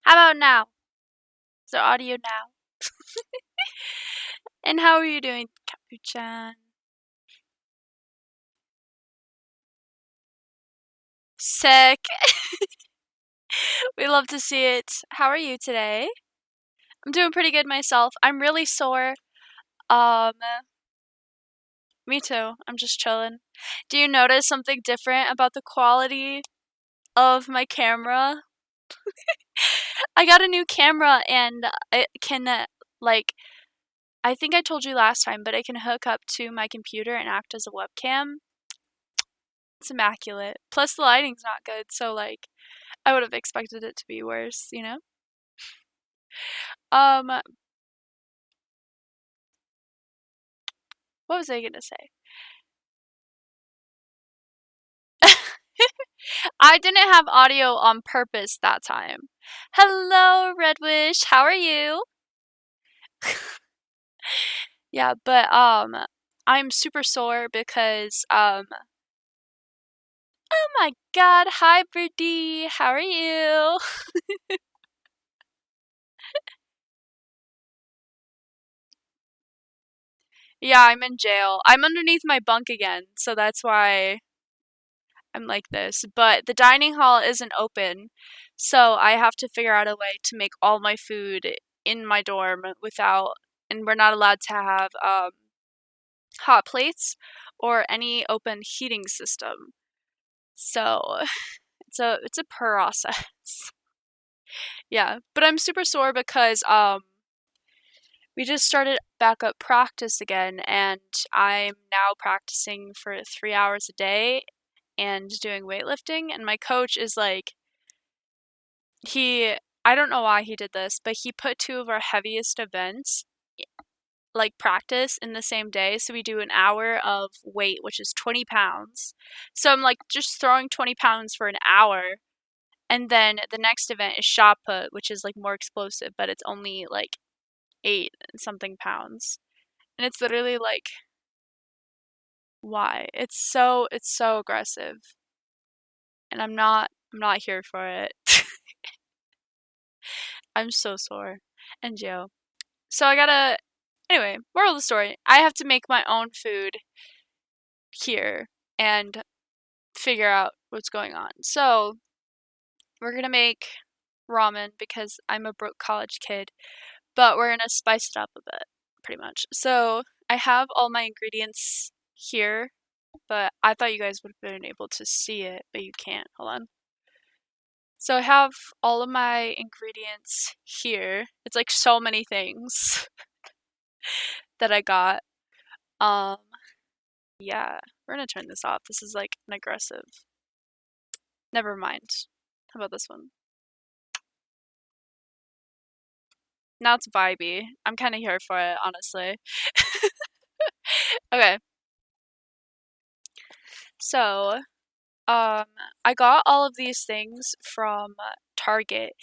How about now? Is there audio now? And how are you doing, Capuchan? Sick. We love to see it. How are you today? I'm doing pretty good myself. I'm really sore. Um, Me too. I'm just chilling. Do you notice something different about the quality of my camera? I got a new camera and it can, like, I think I told you last time, but it can hook up to my computer and act as a webcam. It's immaculate. Plus, the lighting's not good, so, like, I would have expected it to be worse, you know? Um, what was I gonna say? I didn't have audio on purpose that time. Hello, Redwish. How are you? Yeah, but I'm super sore because oh my god, hi Birdie. How are you? Yeah, I'm in jail. I'm underneath my bunk again, so that's why I'm like this. But the dining hall isn't open, so I have to figure out a way to make all my food in my dorm without, and we're not allowed to have hot plates or any open heating system. So it's a process. Yeah, but I'm super sore because we just started back up practice again, and I'm now practicing for 3 hours a day and doing weightlifting. And my coach is like, I don't know why he did this, but he put two of our heaviest events, like practice, in the same day. So we do an hour of weight, which is 20 pounds. So I'm like just throwing 20 pounds for an hour. And then the next event is shot put, which is like more explosive, but it's only like 8 and something pounds. And it's literally like, why? It's so aggressive. And I'm not here for it. I'm so sore. And Joe. So I gotta, anyway, moral of the story, I have to make my own food here and figure out what's going on. So we're gonna make ramen because I'm a broke college kid, but we're gonna spice it up a bit, pretty much. So I have all my ingredients here, but I thought you guys would have been able to see it, but you can't. Hold on. So I have all of my ingredients here. It's like so many things that I got. Um, yeah, we're gonna turn this off. This is like an aggressive. Never mind. How about this one? Now it's vibey. I'm kind of here for it, honestly. Okay, so um, I got all of these things from Target,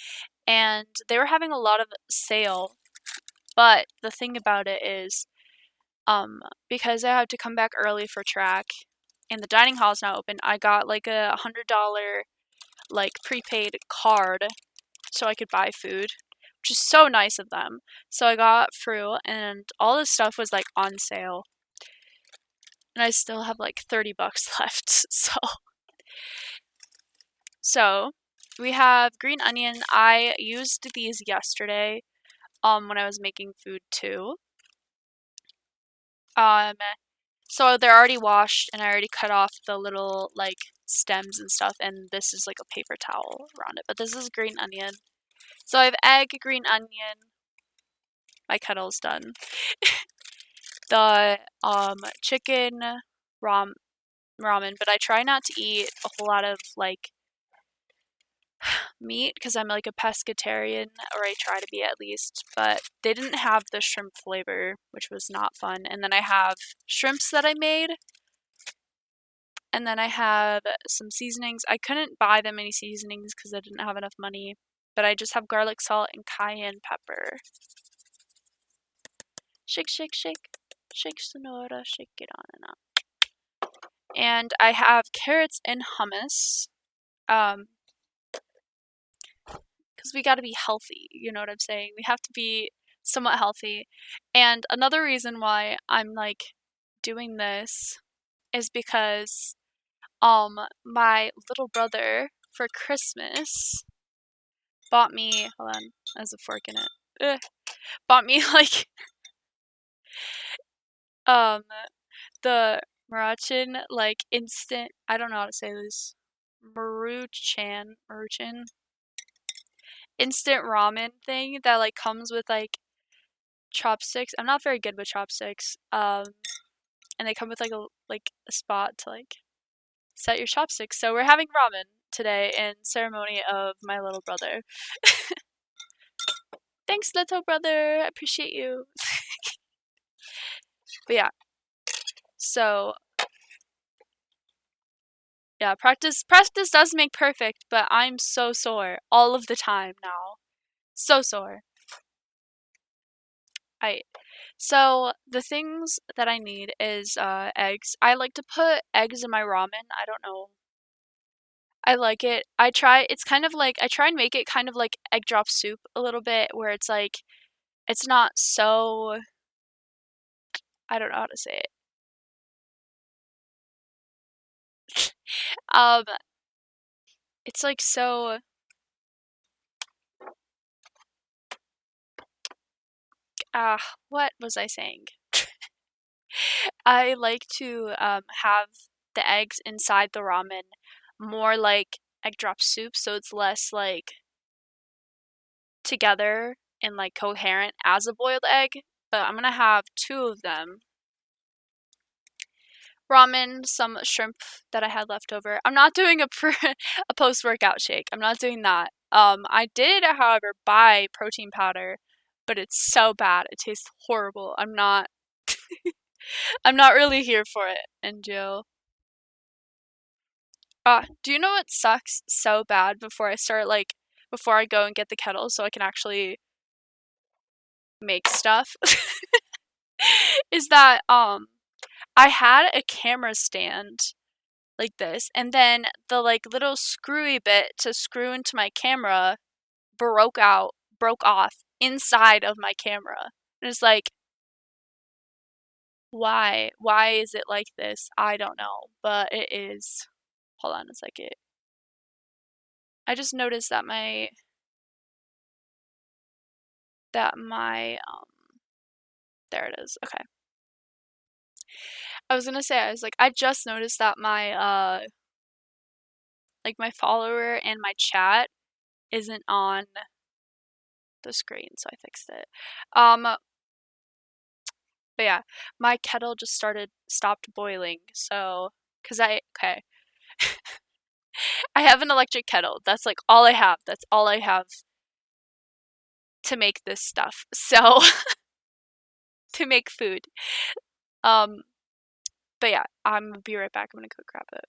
and they were having a lot of sale. But the thing about it is, because I had to come back early for track, and the dining hall is not open, I got like $100 like prepaid card so I could buy food, which is so nice of them. So I got fruit, and all this stuff was like on sale, and I still have like 30 bucks left. So we have green onion. I used these yesterday, when I was making food too. Um, so they're already washed, and I already cut off the little like stems and stuff, and this is like a paper towel around it. But this is green onion. So I have egg, green onion. My kettle's done. The chicken ram ramen, but I try not to eat a whole lot of like meat because I'm like a pescatarian, or I try to be at least. But they didn't have the shrimp flavor, which was not fun. And then I have shrimps that I made, and then I have some seasonings. I couldn't buy them any seasonings because I didn't have enough money, but I just have garlic salt and cayenne pepper. Shake, shake, shake. Shake, Sonora, shake it on and on. And I have carrots and hummus. Because because we got to be healthy. You know what I'm saying? We have to be somewhat healthy. And another reason why I'm like doing this is because my little brother for Christmas bought me, hold on, there's a fork in it. Bought me like um the Maruchan like instant, I don't know how to say this. Maruchan instant ramen thing that like comes with like chopsticks. I'm not very good with chopsticks. And they come with like a spot to like set your chopsticks. So we're having ramen today in ceremony of my little brother. Thanks, little brother. I appreciate you. But yeah. So yeah, practice does make perfect, but I'm so sore all of the time now. So sore. So the things that I need is eggs. I like to put eggs in my ramen. I don't know. I like it. It's kind of like, I try and make it kind of like egg drop soup a little bit, where it's like, it's not so, I don't know how to say it. Um, it's like so, what was I saying? I like to have the eggs inside the ramen more like egg drop soup, so it's less like together and like coherent as a boiled egg. But I'm gonna have two of them. Ramen, some shrimp that I had left over. I'm not doing a post-workout shake. I'm not doing that. I did, however, buy protein powder, but it's so bad. It tastes horrible. I'm not really here for it. And Jill, do you know what sucks so bad before I go and get the kettle so I can actually make stuff? Is that I had a camera stand like this, and then the like little screwy bit to screw into my camera broke off inside of my camera. And it's like, why? Why is it like this? I don't know, but it is. Hold on a second. I just noticed that my there it is. Okay. I was gonna say, I was like, I just noticed that my like my follower and my chat isn't on the screen, so I fixed it. But yeah, my kettle just stopped boiling, so okay, I have an electric kettle. That's like all I have. That's all I have to make this stuff. So to make food. Um, but yeah, I'm gonna be right back. I'm gonna go grab it.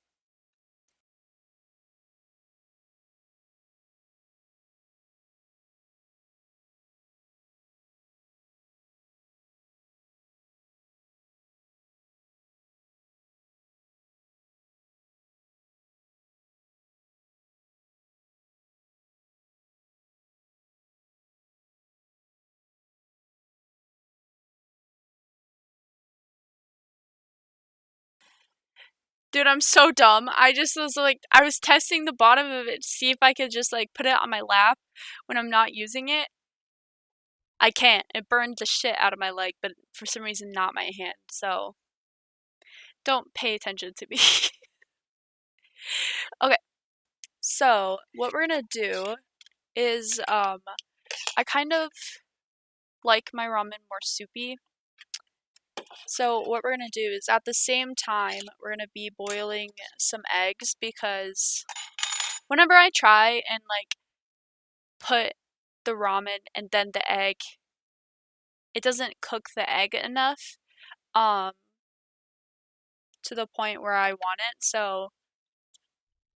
Dude, I'm so dumb. I just was like, I was testing the bottom of it to see if I could just like put it on my lap when I'm not using it. I can't. It burned the shit out of my leg, but for some reason not my hand. So don't pay attention to me. Okay, so what we're gonna do is I kind of like my ramen more soupy. So what we're gonna do is at the same time we're gonna be boiling some eggs, because whenever I try and like put the ramen and then the egg, it doesn't cook the egg enough um to the point where I want it. So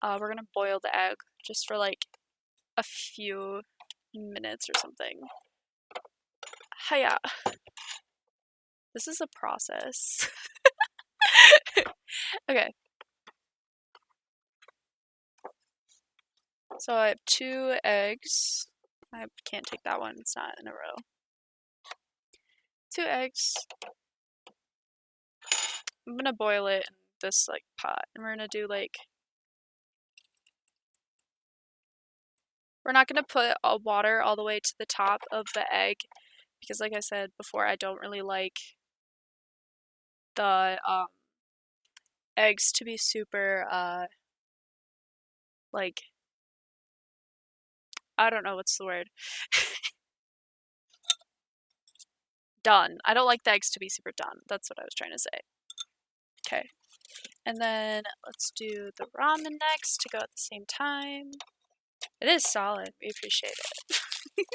we're gonna boil the egg just for like a few minutes or something. Hiya. This is a process. Okay. So I have 2 eggs. I can't take that one. It's not in a row. 2 eggs. I'm gonna boil it in this like pot, and we're gonna do like. We're not gonna put water all the way to the top of the egg because, like I said before, I don't really like the eggs to be super like, I don't know what's the word. Done. I don't like the eggs to be super done. That's what I was trying to say. Okay. And then let's do the ramen next to go at the same time. It is solid. We appreciate it.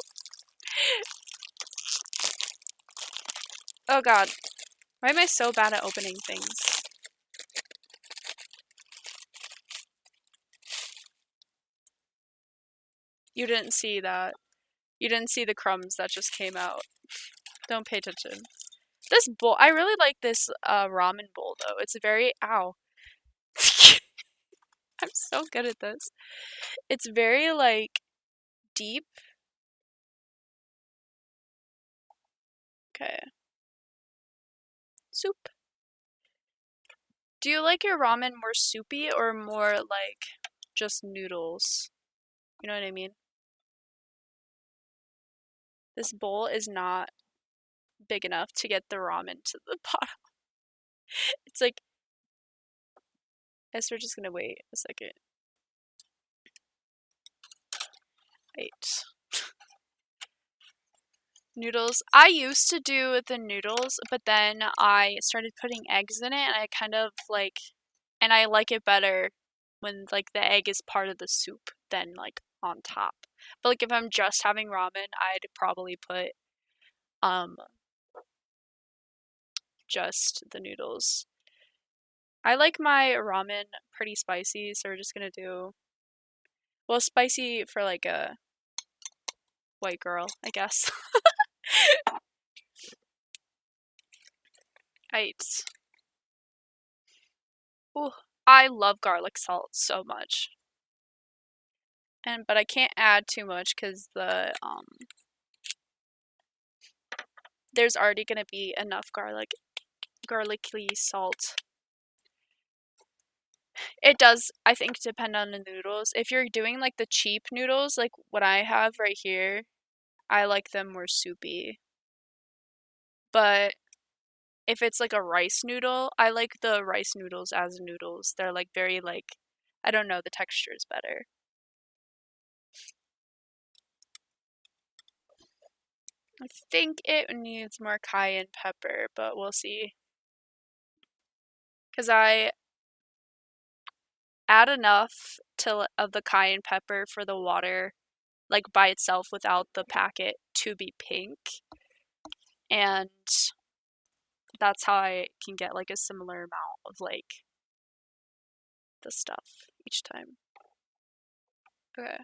Oh god. Why am I so bad at opening things? You didn't see that. You didn't see the crumbs that just came out. Don't pay attention. This bowl, I really like this ramen bowl though. It's very, ow. I'm so good at this. It's very like deep. Okay. Soup. Do you like your ramen more soupy or more like just noodles? You know what I mean? This bowl is not big enough to get the ramen to the bottom. It's like, I guess we're just gonna wait a second. Wait. Noodles. I used to do the noodles, but then I started putting eggs in it and I kind of like, and I like it better when like the egg is part of the soup than like on top. But like if I'm just having ramen, I'd probably put um just the noodles. I like my ramen pretty spicy, so we're just gonna do, well, spicy for like a white girl, I guess. Right. Ooh, I love garlic salt so much. But I can't add too much because there's already gonna be enough garlicky salt. It does, I think, depend on the noodles. If you're doing like the cheap noodles, like what I have right here, I like them more soupy. But if it's like a rice noodle, I like the rice noodles as noodles. They're like very like, I don't know, the texture is better. I think it needs more cayenne pepper, but we'll see. Because I add enough of the cayenne pepper for the water, like by itself without the packet, to be pink. And that's how I can get like a similar amount of like the stuff each time. Okay.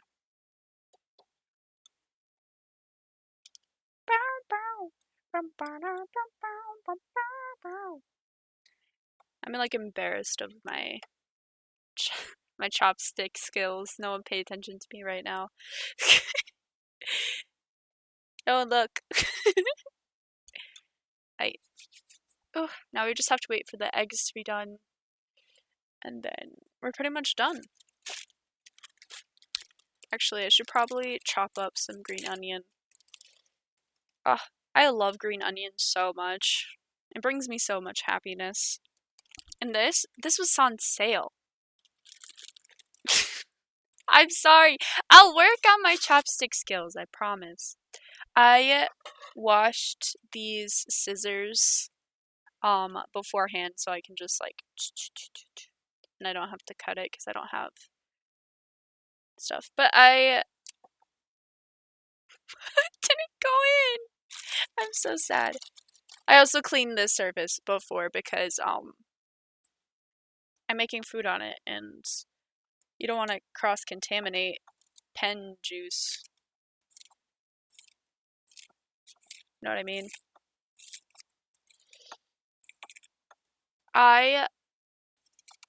I'm like embarrassed of my my chopstick skills. No one pay attention to me right now. Oh look. I Oh, now we just have to wait for the eggs to be done. And then we're pretty much done. Actually, I should probably chop up some green onion. Ah, I love green onion so much. It brings me so much happiness. And this was on sale. I'm sorry. I'll work on my chopstick skills, I promise. I washed these scissors beforehand so I can just like, and I don't have to cut it because I don't have stuff. But I didn't go in. I'm so sad. I also cleaned this surface before because I'm making food on it and you don't want to cross-contaminate pen juice. You know what I mean? I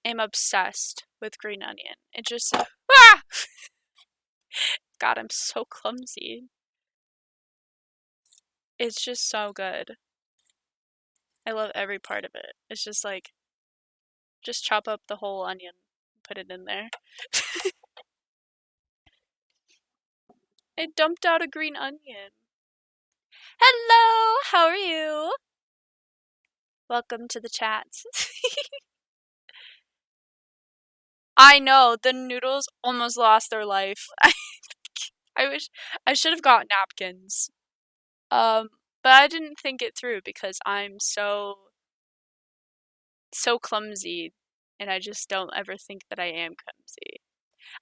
am obsessed with green onion. It just God, I'm so clumsy. It's just so good. I love every part of it. It's just like, just chop up the whole onion, put it in there. I dumped out a green onion. Hello, how are you? Welcome to the chat. I know, the noodles almost lost their life. I wish I should have got napkins. But I didn't think it through because I'm so clumsy and I just don't ever think that I am clumsy.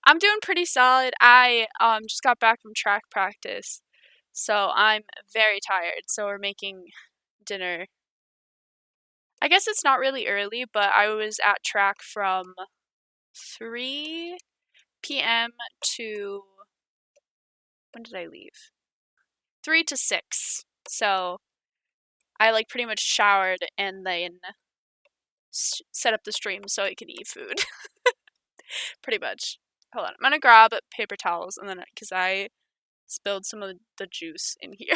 I'm doing pretty solid. I just got back from track practice. So I'm very tired. So we're making dinner. I guess it's not really early, but I was at track from 3 p.m. to, when did I leave? 3 to 6. So I like pretty much showered and then set up the stream so I could eat food. Pretty much. Hold on. I'm gonna grab paper towels and then, because I spilled some of the juice in here.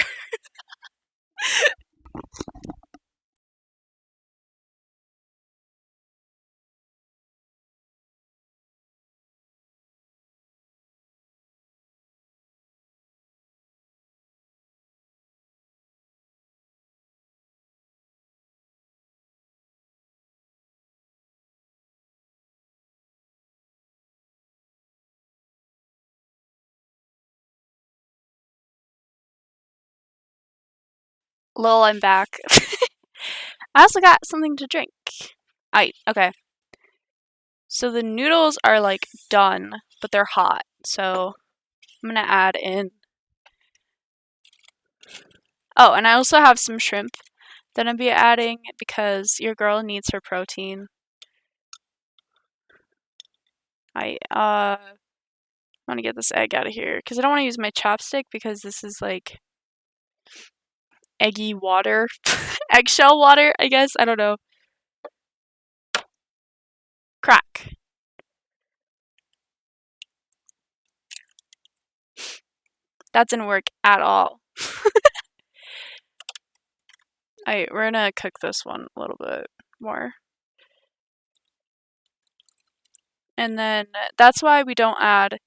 Lol, I'm back. I also got something to drink. Okay. So the noodles are like done, but they're hot. So I'm gonna add in. Oh, and I also have some shrimp that I'll be adding because your girl needs her protein. I want to get this egg out of here because I don't want to use my chopstick because this is like eggy water, eggshell water, I guess. I don't know. Crack. That didn't work at all. Alright, we're gonna cook this one a little bit more. And then that's why we don't add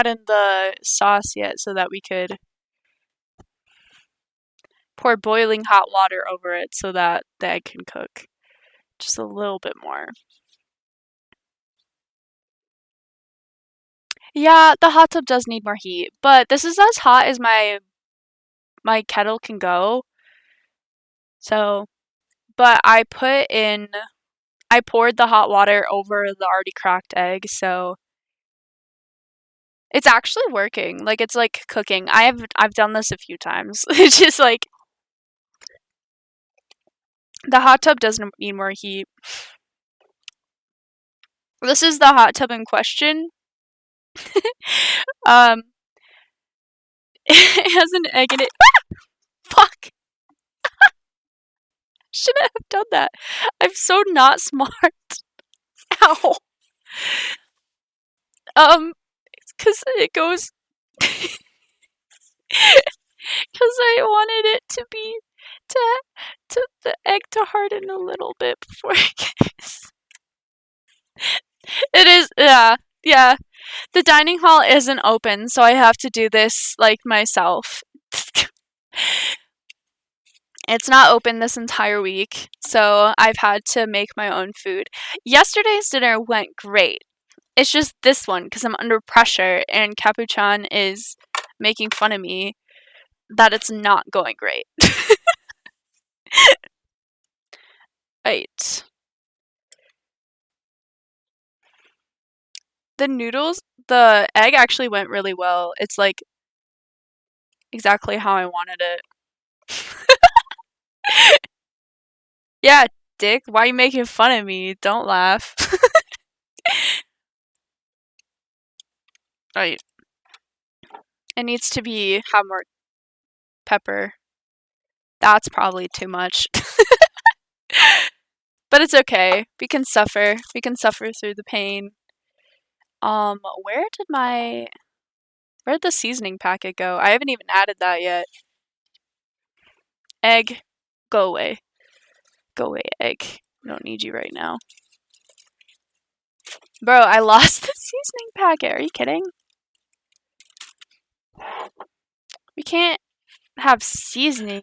in the sauce yet so that we could pour boiling hot water over it so that the egg can cook just a little bit more. Yeah, the hot tub does need more heat, but this is as hot as my kettle can go. So, but I poured the hot water over the already cracked egg, so it's actually working. Like it's like cooking. I've done this a few times. It's just like the hot tub doesn't need more heat. This is the hot tub in question. It has an egg in it. Ah! Fuck! Shouldn't have done that. I'm so not smart. Ow. Because it goes. Because I wanted it to be to the egg to harden a little bit before it gets. It is, yeah. The dining hall isn't open, so I have to do this like myself. It's not open this entire week, so I've had to make my own food. Yesterday's dinner went great. It's just this one because I'm under pressure and Capuchan is making fun of me that it's not going great. Right. The noodles, the egg actually went really well. It's like exactly how I wanted it. Yeah, Dick, why are you making fun of me? Don't laugh. Right. It needs to have more pepper. That's probably too much. But it's okay. We can suffer. We can suffer through the pain. Where'd the seasoning packet go? I haven't even added that yet. Egg, go away. Go away, egg. I don't need you right now. Bro, I lost the seasoning packet. Are you kidding? We can't have seasoning.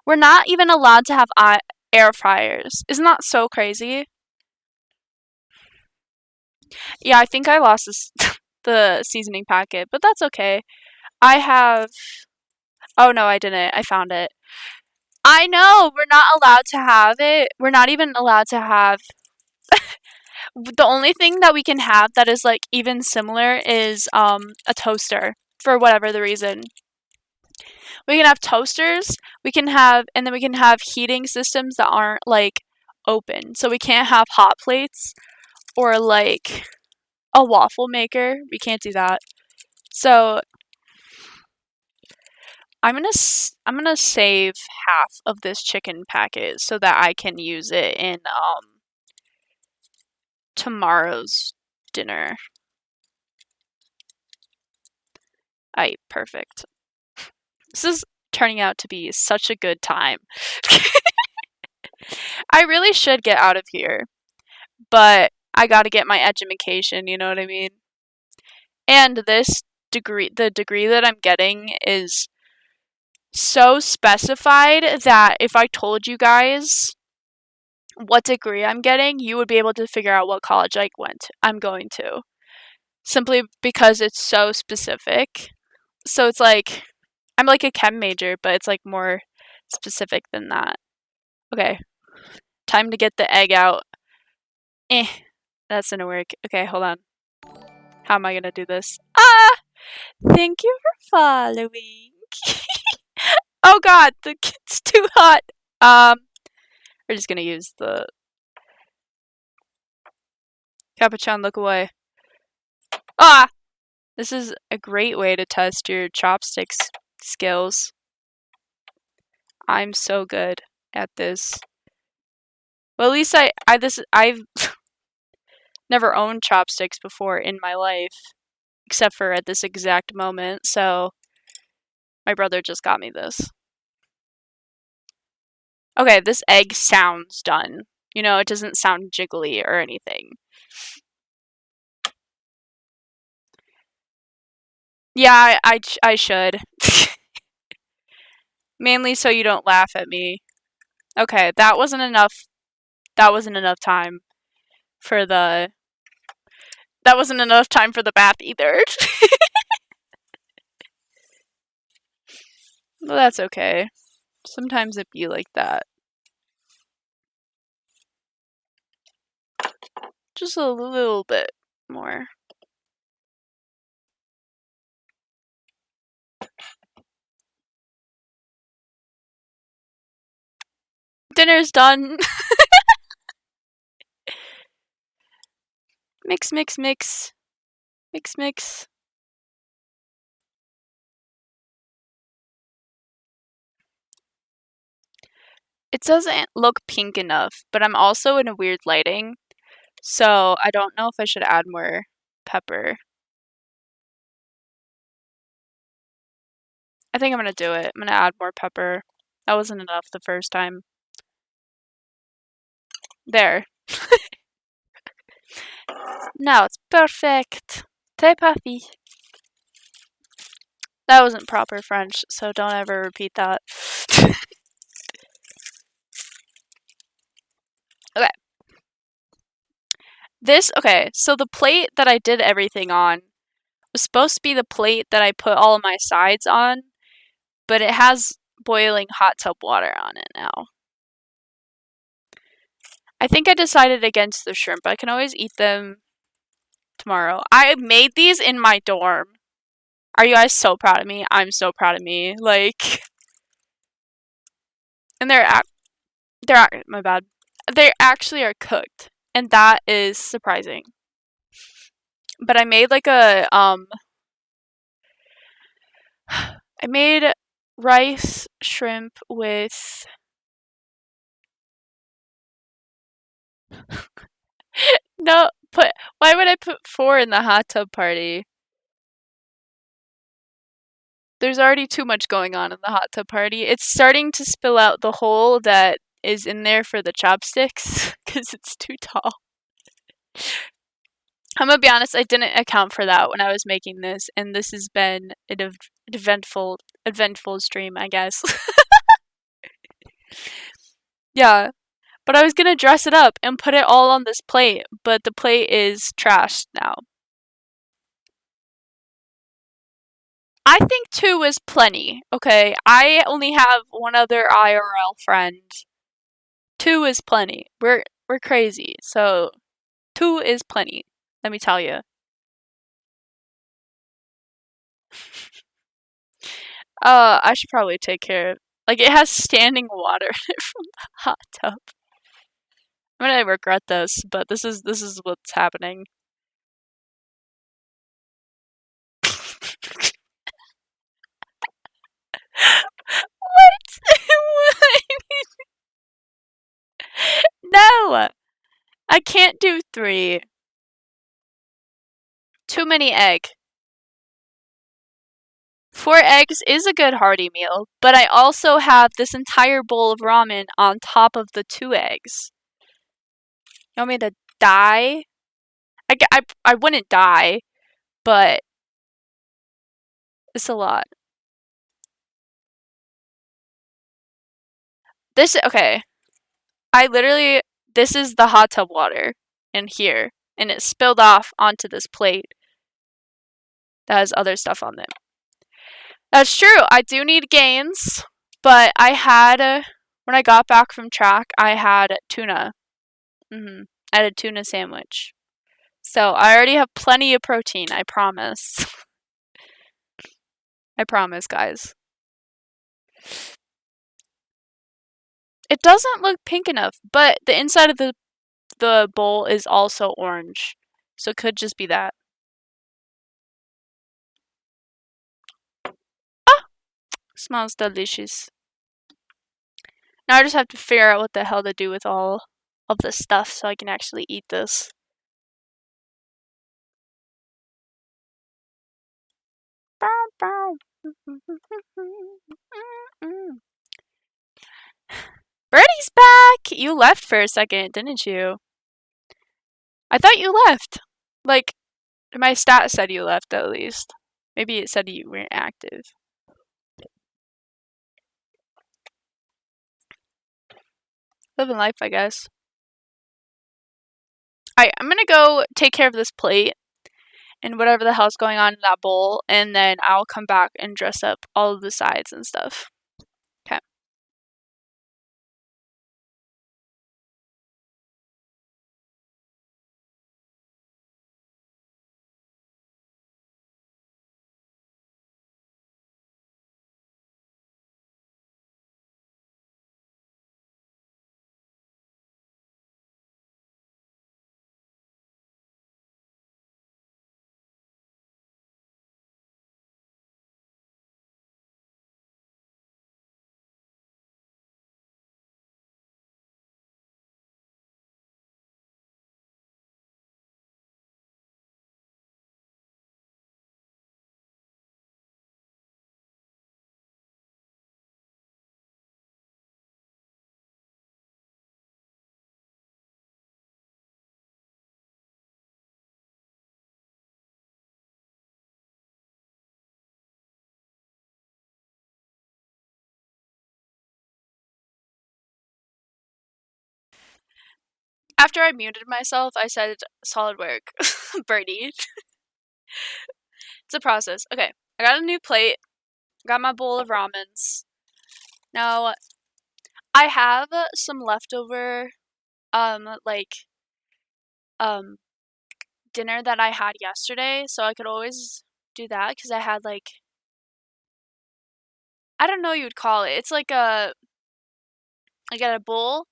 We're not even allowed to have air fryers. Isn't that so crazy? Yeah, I think I lost this, the seasoning packet, but that's okay. I have. Oh no, I didn't. I found it. I know! We're not allowed to have it. We're not even allowed to have. The only thing that we can have that is like even similar is a toaster for whatever the reason. We can have toasters, and then we can have heating systems that aren't like open. So we can't have hot plates or like a waffle maker. We can't do that. So I'm gonna save half of this chicken packet so that I can use it in tomorrow's dinner. Perfect. This is turning out to be such a good time. I really should get out of here, but I gotta get my education, you know what I mean? And this degree, the degree that I'm getting is so specified that if I told you guys what degree I'm getting, you would be able to figure out what college I'm going to. Simply because it's so specific. So it's like, I'm like a chem major, but it's like more specific than that. Okay, time to get the egg out. That's gonna work. Okay, hold on. How am I gonna do this? Ah! Thank you for following. Oh god, it's too hot. We're just gonna use the Capuchin, look away. Ah! This is a great way to test your chopsticks skills. I'm so good at this. Well, at least I've never owned chopsticks before in my life, except for at this exact moment, so my brother just got me this. Okay, this egg sounds done. You know, it doesn't sound jiggly or anything. Yeah, I should. Mainly so you don't laugh at me. Okay, that wasn't enough. That wasn't enough time for the. That wasn't enough time for the bath either. Well, that's okay. Sometimes it be like that. Just a little bit more. Dinner's done. Mix, mix, mix. Mix, mix. It doesn't look pink enough, but I'm also in a weird lighting, so I don't know if I should add more pepper. I think I'm gonna do it. I'm gonna add more pepper. That wasn't enough the first time. There. Now it's perfect. Très parfait. That wasn't proper French, so don't ever repeat that. Okay, so the plate that I did everything on was supposed to be the plate that I put all of my sides on, but it has boiling hot tub water on it now. I think I decided against the shrimp. I can always eat them tomorrow. I made these in my dorm. Are you guys so proud of me? I'm so proud of me. Like, and my bad. They actually are cooked, and that is surprising. But I made like I made rice shrimp with No, why would I put 4 in the hot tub party? There's already too much going on in the hot tub party. It's starting to spill out the hole that is in there for the chopsticks because it's too tall. I'm gonna be honest, I didn't account for that when I was making this, and this has been an eventful stream, I guess. Yeah, but I was gonna dress it up and put it all on this plate, but the plate is trashed now. I think 2 is plenty. Okay, I only have one other IRL friend. 2 is plenty. We're crazy, so 2 is plenty. Let me tell you. I should probably take care of. Like, it has standing water in it from the hot tub. I'm gonna regret this, but this is what's happening. What? No! I can't do 3. Too many egg. 4 eggs is a good hearty meal, but I also have this entire bowl of ramen on top of the 2 eggs. You want me to die? I wouldn't die, but it's a lot. Okay. This is the hot tub water in here, and it spilled off onto this plate that has other stuff on it. That's true. I do need gains, but when I got back from track, I had tuna. I had a tuna sandwich. So I already have plenty of protein, I promise. I promise, guys. It doesn't look pink enough, but the inside of the bowl is also orange. So it could just be that. Ah! Smells delicious. Now I just have to figure out what the hell to do with all of the stuff so I can actually eat this. Birdie's back! You left for a second, didn't you? I thought you left. Like, my stat said you left at least. Maybe it said you weren't active. Living life, I guess. Alright, I'm gonna go take care of this plate and whatever the hell's going on in that bowl, and then I'll come back and dress up all of the sides and stuff. Okay. After I muted myself, I said, solid work, Birdie. It's a process. Okay, I got a new plate. Got my bowl of ramens. Now, I have some leftover, like, dinner that I had yesterday, so I could always do that, because I had, like, I don't know what you would call it. It's like I got a bowl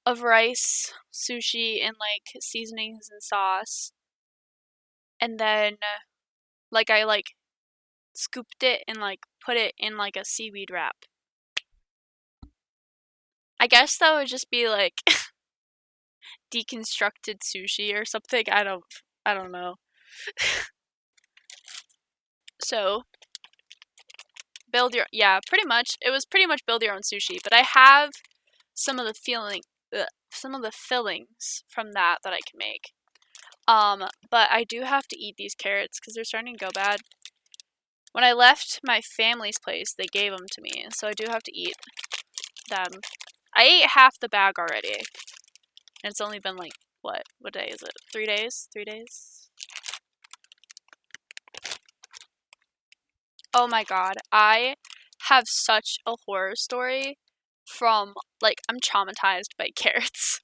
of rice, sushi, and, like, seasonings and sauce. And then, like, I, like, scooped it and, like, put it in, like, a seaweed wrap. I guess that would just be, like, deconstructed sushi or something. I don't know. So pretty much. It was pretty much build your own sushi, but I have some of the some of the fillings from that I can make. But I do have to eat these carrots because they're starting to go bad. When I left my family's place, they gave them to me, so I do have to eat them. I ate half the bag already, and it's only been like, what day is it? 3 days? 3 days? Oh my god, I have such a horror story from, like, I'm traumatized by carrots.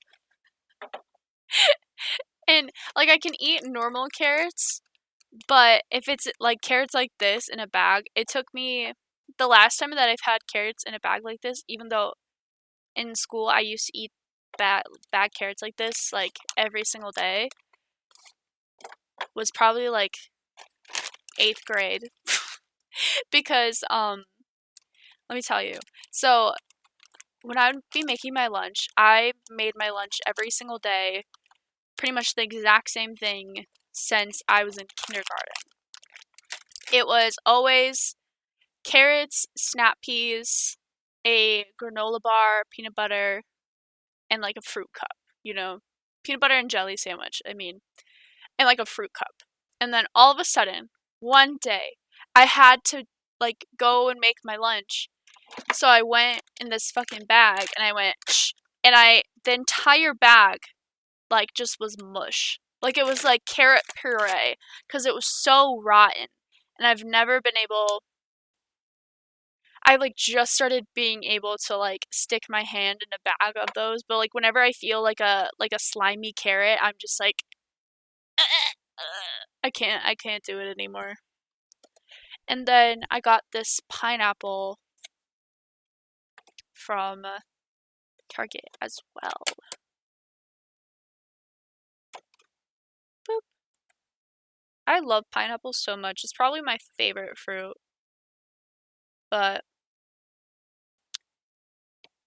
And, like, I can eat normal carrots, but if it's, like, carrots like this in a bag, it took me, the last time that I've had carrots in a bag like this, even though in school I used to eat bag carrots like this, like, every single day, was probably, like, 8th grade. Because, let me tell you. So, when I would be making my lunch, I made my lunch every single day, pretty much the exact same thing since I was in kindergarten. It was always carrots, snap peas, a granola bar, peanut butter, and like a fruit cup, peanut butter and jelly sandwich, and like a fruit cup. And then all of a sudden, one day, I had to like go and make my lunch. So I went in this fucking bag and I went, shh, and the entire bag like just was mush. Like it was like carrot puree because it was so rotten. And I like just started being able to like stick my hand in a bag of those, but like whenever I feel like a slimy carrot, I'm just like I can't do it anymore. And then I got this pineapple from Target as well. Boop. I love pineapple so much. It's probably my favorite fruit. But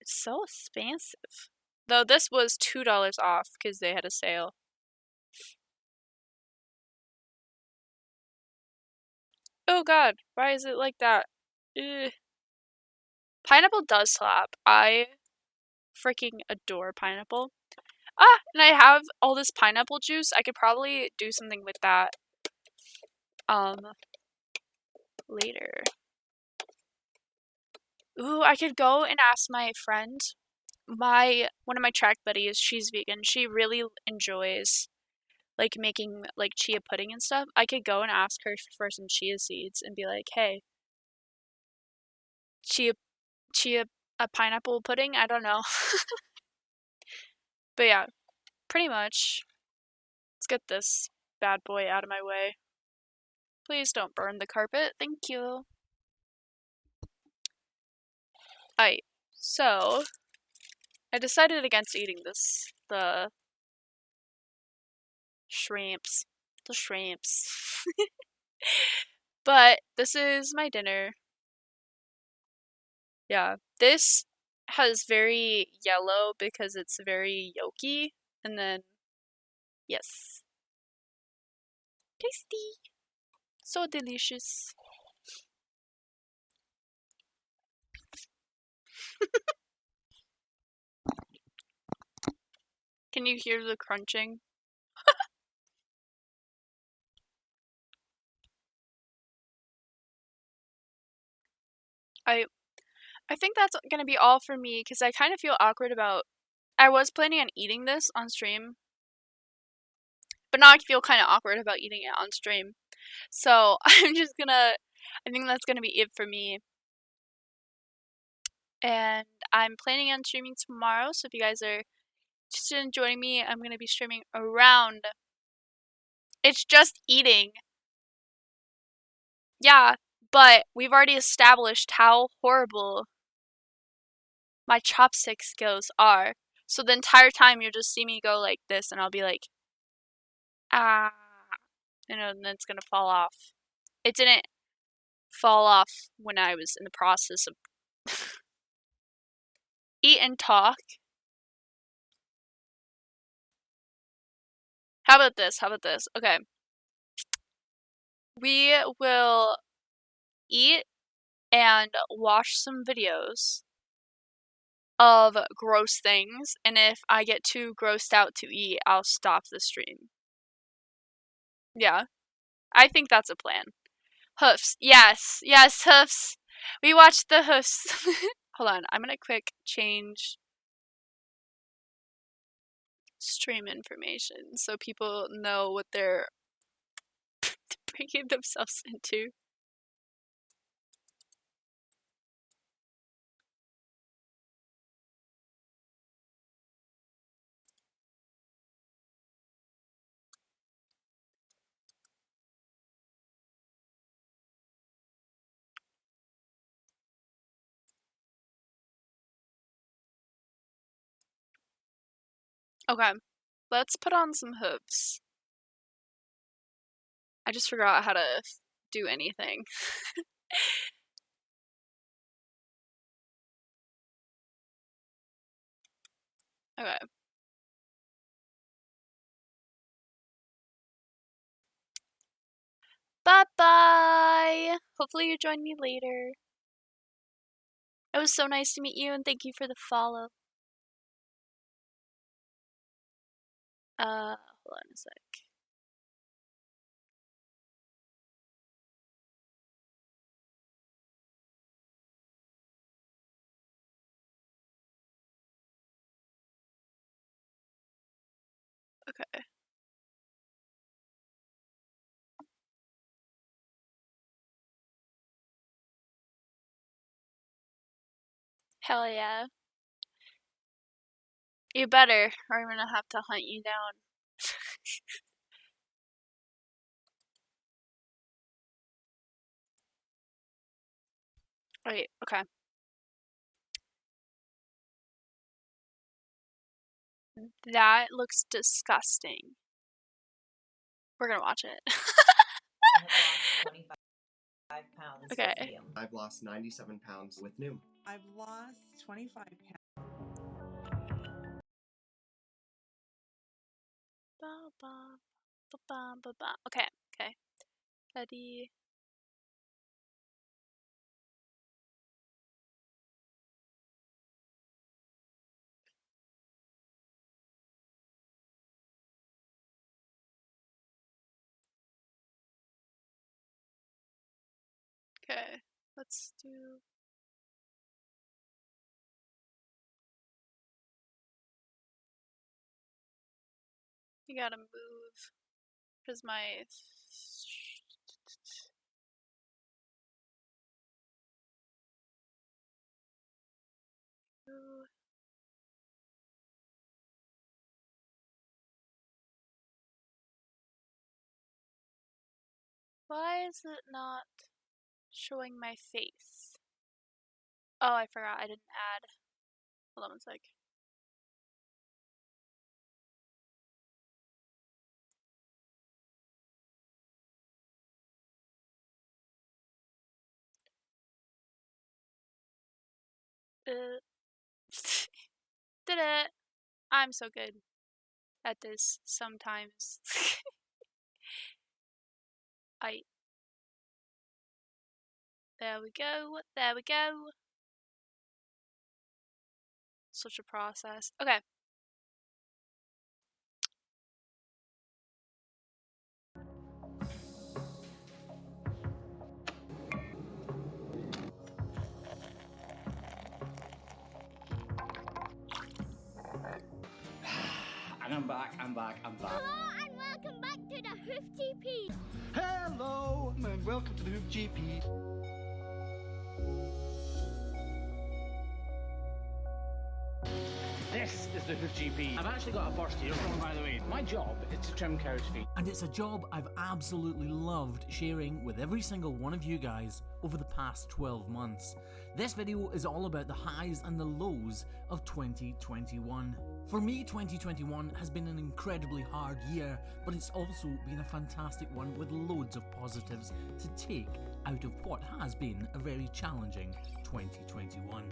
it's so expensive. Though this was $2 off because they had a sale. Oh god, why is it like that? Ugh. Pineapple does slap. I freaking adore pineapple. And I have all this pineapple juice. I could probably do something with that later. Ooh, I could go and ask my friend. One of my track buddies, she's vegan. She really enjoys like making like chia pudding and stuff. I could go and ask her for some chia seeds and be like, "Hey, chia chia a pineapple pudding?" I don't know. But yeah, pretty much. Let's get this bad boy out of my way. Please don't burn the carpet. Thank you. Alright, so I decided against eating the shrimps. The shrimps. But this is my dinner. Yeah, this has very yellow because it's very yolky. And then, yes, tasty. So delicious. Can you hear the crunching? I I think that's gonna be all for me because I kind of feel awkward about. I was planning on eating this on stream, but now I feel kind of awkward about eating it on stream. So I'm just gonna. I think that's gonna be it for me. And I'm planning on streaming tomorrow. So if you guys are interested in joining me, I'm gonna be streaming around. It's just eating. Yeah, but we've already established how horrible my chopstick skills are. So the entire time you'll just see me go like this and I'll be like, ah, and then it's gonna fall off. It didn't fall off when I was in the process of eat and talk. How about this? Okay. We will eat and watch some videos of gross things, and if I get too grossed out to eat, I'll stop the stream. Yeah, I think that's a plan. Hoofs. Yes, hoofs. We watched the hoofs. Hold on, I'm gonna quick change stream information so people know what they're bringing themselves into. Okay, let's put on some hooves. I just forgot how to do anything. Okay. Bye-bye! Hopefully you join me later. It was so nice to meet you, and thank you for the follow. Hold on a sec. Okay. Hell yeah. You better, or I'm gonna have to hunt you down. Wait, okay. That looks disgusting. We're gonna watch it. I have lost 25 pounds Okay. with Noom. I've lost 97 pounds with Noom. I've lost 25 pounds. Okay, okay. Ready. Okay, let's do. You gotta move, because my. Why is it not showing my face? Oh, I forgot I didn't add. Hold on one sec. Did it. I'm so good at this sometimes. There we go. There we go. Such a process. Okay. And I'm back. Hello and welcome back to the Hoof GP. Hello and welcome to the Hoof GP. This is the Hoof GP. I've actually got a first here, by the way. My job is to trim cows' feet. And it's a job I've absolutely loved sharing with every single one of you guys over the past 12 months. This video is all about the highs and the lows of 2021. For me, 2021 has been an incredibly hard year, but it's also been a fantastic one with loads of positives to take out of what has been a very challenging 2021.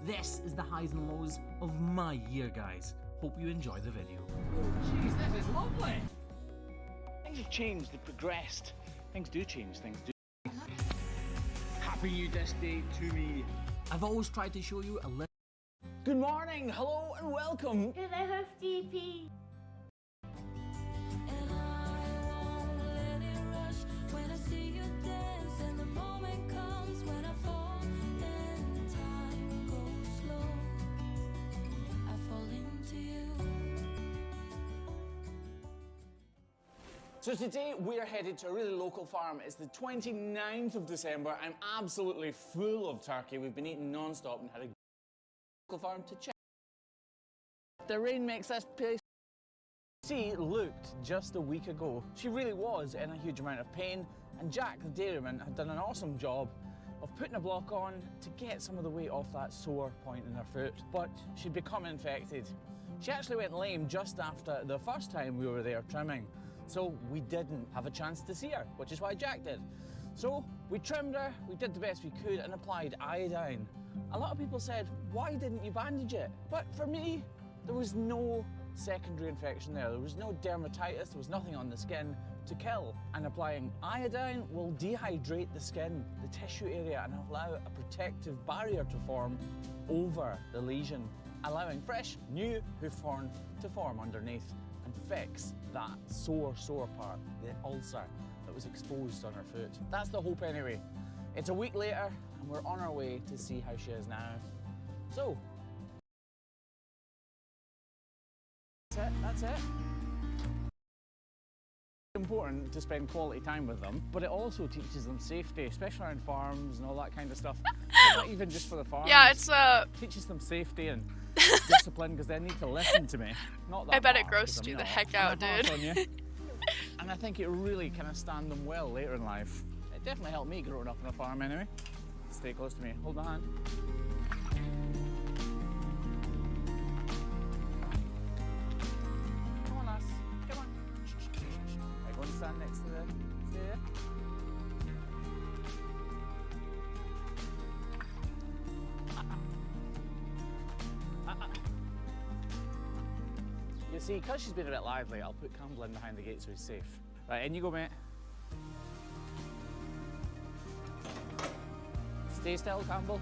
This is the highs and lows of my year, guys. Hope you enjoy the video. Jeez, this is lovely. things have changed, they've progressed. Things do change, things do. Happy New Disc Day to me. I've always tried to show you a little. Good morning, hello and welcome. To the Hoof TP. And I won't let it rush when I see you dance, and the moment comes when I fall and time goes slow. I fall into you. So today we're headed to a really local farm. It's the 29th of December. I'm absolutely full of turkey. We've been eating non-stop and had a local farm to check. The rain makes this place. She looked just a week ago. She really was in a huge amount of pain, and Jack, the dairyman, had done an awesome job of putting a block on to get some of the weight off that sore point in her foot, but she'd become infected. She actually went lame just after the first time we were there trimming, so we didn't have a chance to see her, which is why Jack did. So we trimmed her, we did the best we could and applied iodine. A lot of people said, why didn't you bandage it? But for me, there was no secondary infection there. There was no dermatitis, there was nothing on the skin to kill. And applying iodine will dehydrate the skin, the tissue area, and allow a protective barrier to form over the lesion, allowing fresh, new hoof horn to form underneath and fix that sore part, the ulcer that was exposed on her foot. That's the hope anyway. It's a week later and we're on our way to see how she is now. So, that's it. It's important to spend quality time with them, but it also teaches them safety, especially around farms and all that kind of stuff. Not even just for the farms. Yeah, it's teaches them safety and discipline because they need to listen to me. Not that I bet it harsh, 'cause grossed I'm, you the know, heck I'm out, harsh dude. on you. And I think it really kind of stand them well later in life. It definitely helped me growing up on a farm anyway. Stay close to me. Hold my hand. Come on, lass. Come on. I go and stand next to the stair. You see, because she's been a bit lively, I'll put Campbell in behind the gate so he's safe. Right, in you go, mate. Stay still, Campbell.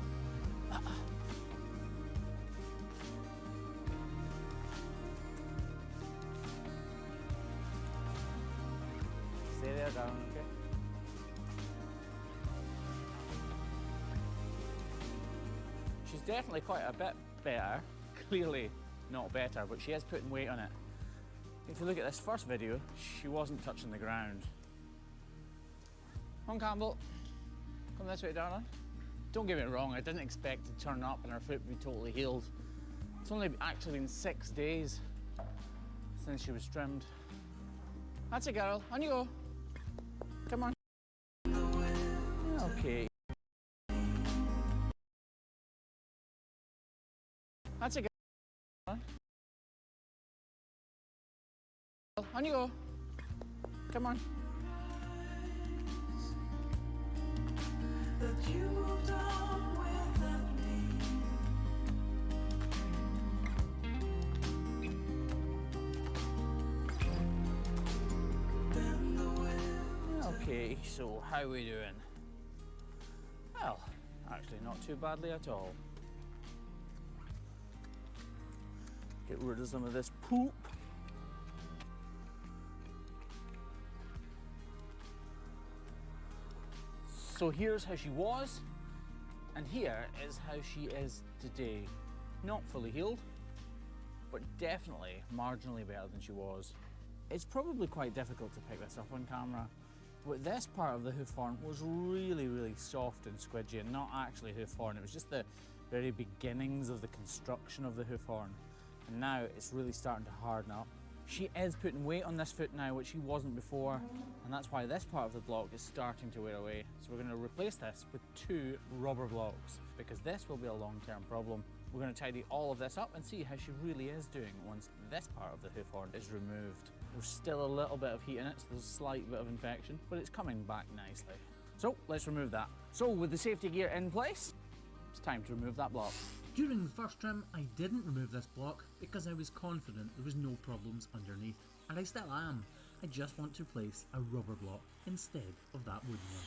Stay there, darling, okay? She's definitely quite a bit better. Clearly not better, but she is putting weight on it. If you look at this first video, she wasn't touching the ground. Come on, Campbell. Come this way, darling. Don't get me wrong, I didn't expect to turn up and her foot be totally healed. It's only actually been 6 days since she was trimmed. That's it, girl. On you go. Come on. Okay. That's it, girl. On you go. Come on. Okay, so how are we doing? Well, actually not too badly at all. Get rid of some of this poop. So here's how she was, and here is how she is today. Not fully healed, but definitely marginally better than she was. It's probably quite difficult to pick this up on camera, but this part of the hoof horn was really, really soft and squidgy, and not actually hoof horn. It was just the very beginnings of the construction of the hoof horn. And now it's really starting to harden up. She is putting weight on this foot now, which she wasn't before, and that's why this part of the block is starting to wear away. So we're going to replace this with 2 rubber blocks, because this will be a long-term problem. We're going to tidy all of this up and see how she really is doing once this part of the hoof horn is removed. There's still a little bit of heat in it, so there's a slight bit of infection, but it's coming back nicely. So let's remove that. So with the safety gear in place, it's time to remove that block. During the first trim, I didn't remove this block because I was confident there was no problems underneath, and I still am. I just want to place a rubber block instead of that wooden one.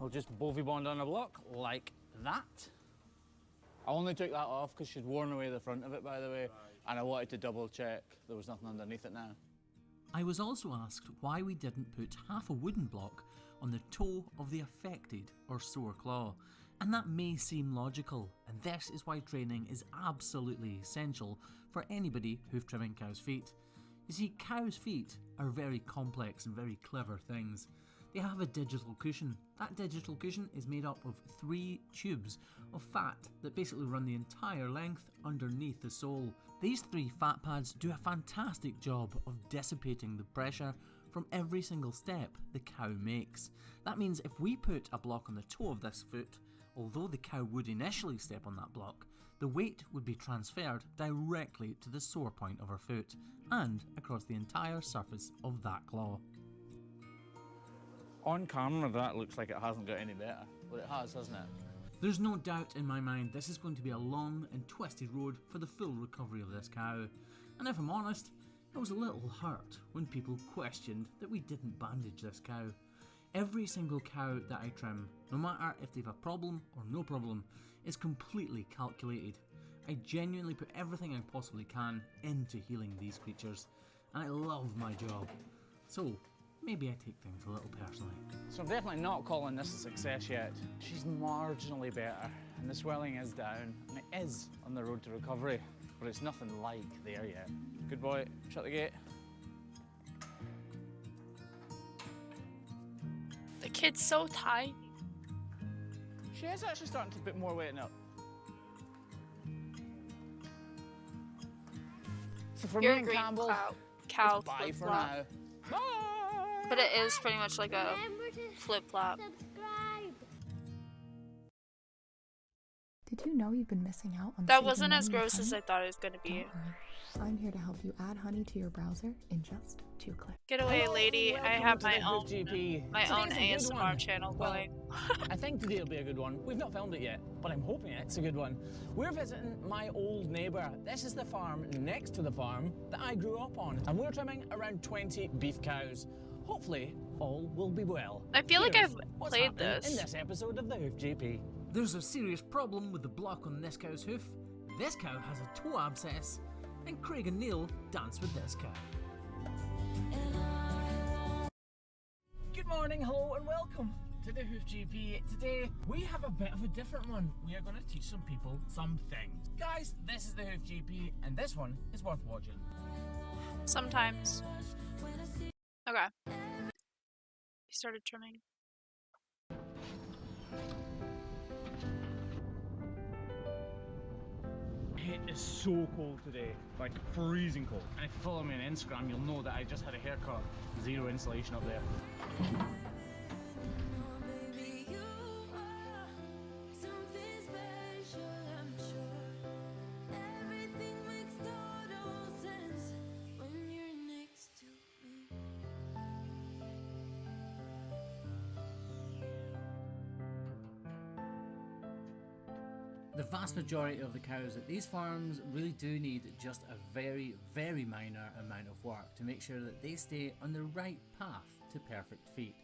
I'll just bovie bond on a block like that. I only took that off because she'd worn away the front of it, by the way, and I wanted to double check there was nothing underneath it now. I was also asked why we didn't put half a wooden block on the toe of the affected or sore claw, and that may seem logical, and this is why training is absolutely essential for anybody who's trimming cows' feet. You see, cows' feet are very complex and very clever things. They have a digital cushion. That digital cushion is made up of 3 tubes of fat that basically run the entire length underneath the sole. These 3 fat pads do a fantastic job of dissipating the pressure from every single step the cow makes. That means if we put a block on the toe of this foot, although the cow would initially step on that block, the weight would be transferred directly to the sore point of her foot and across the entire surface of that claw. On camera, that looks like it hasn't got any better, but it has, hasn't it? There's no doubt in my mind this is going to be a long and twisted road for the full recovery of this cow. And if I'm honest, I was a little hurt when people questioned that we didn't bandage this cow. Every single cow that I trim, no matter if they've a problem or no problem, is completely calculated. I genuinely put everything I possibly can into healing these creatures, and I love my job. So, maybe I take things a little personally. So I'm definitely not calling this a success yet. She's marginally better, and the swelling is down, and it is on the road to recovery, but it's nothing like there yet. Good boy, shut the gate. The kid's so tiny. She is actually starting to put more weight in it. So for You're me a and green Campbell, cow it's bye for flip-flop. now. Bye! But it is pretty much like a Remember to flip-flop. subscribe. Did you know you've been missing out on That saving wasn't as money and gross as I time? thought it was going to be. Don't worry. I'm here to help you add honey to your browser in just 2 clicks. Get away, Hello, lady. I welcome have to my the own Hoop GP. my own Today's a good ASMR one. channel Well, going. I think today will be a good one. We've not filmed it yet, but I'm hoping it's a good one. We're visiting my old neighbour. This is the farm next to the farm that I grew up on, and we're trimming around 20 beef cows. Hopefully, all will be well. I feel like Here's I've what's played happening this. in this episode of the Hoof GP. There's a serious problem with the block on this cow's hoof. This cow has a toe abscess, and Craig and Neil dance with this cow. Good morning, hello, and welcome to the Hoof GP. Today, we have a bit of a different one. We are going to teach some people some things. Guys, this is the Hoof GP, and this one is worth watching. Sometimes. Okay. He started trimming. It is so cold today, like freezing cold. And if you follow me on Instagram, you'll know that I just had a haircut. Zero insulation up there. Baby, you are something special, I'm sure. Everything makes total sense when you're next to me. The vast majority of the cows at these farms really do need just a very, very minor amount of work to make sure that they stay on the right path to perfect feet,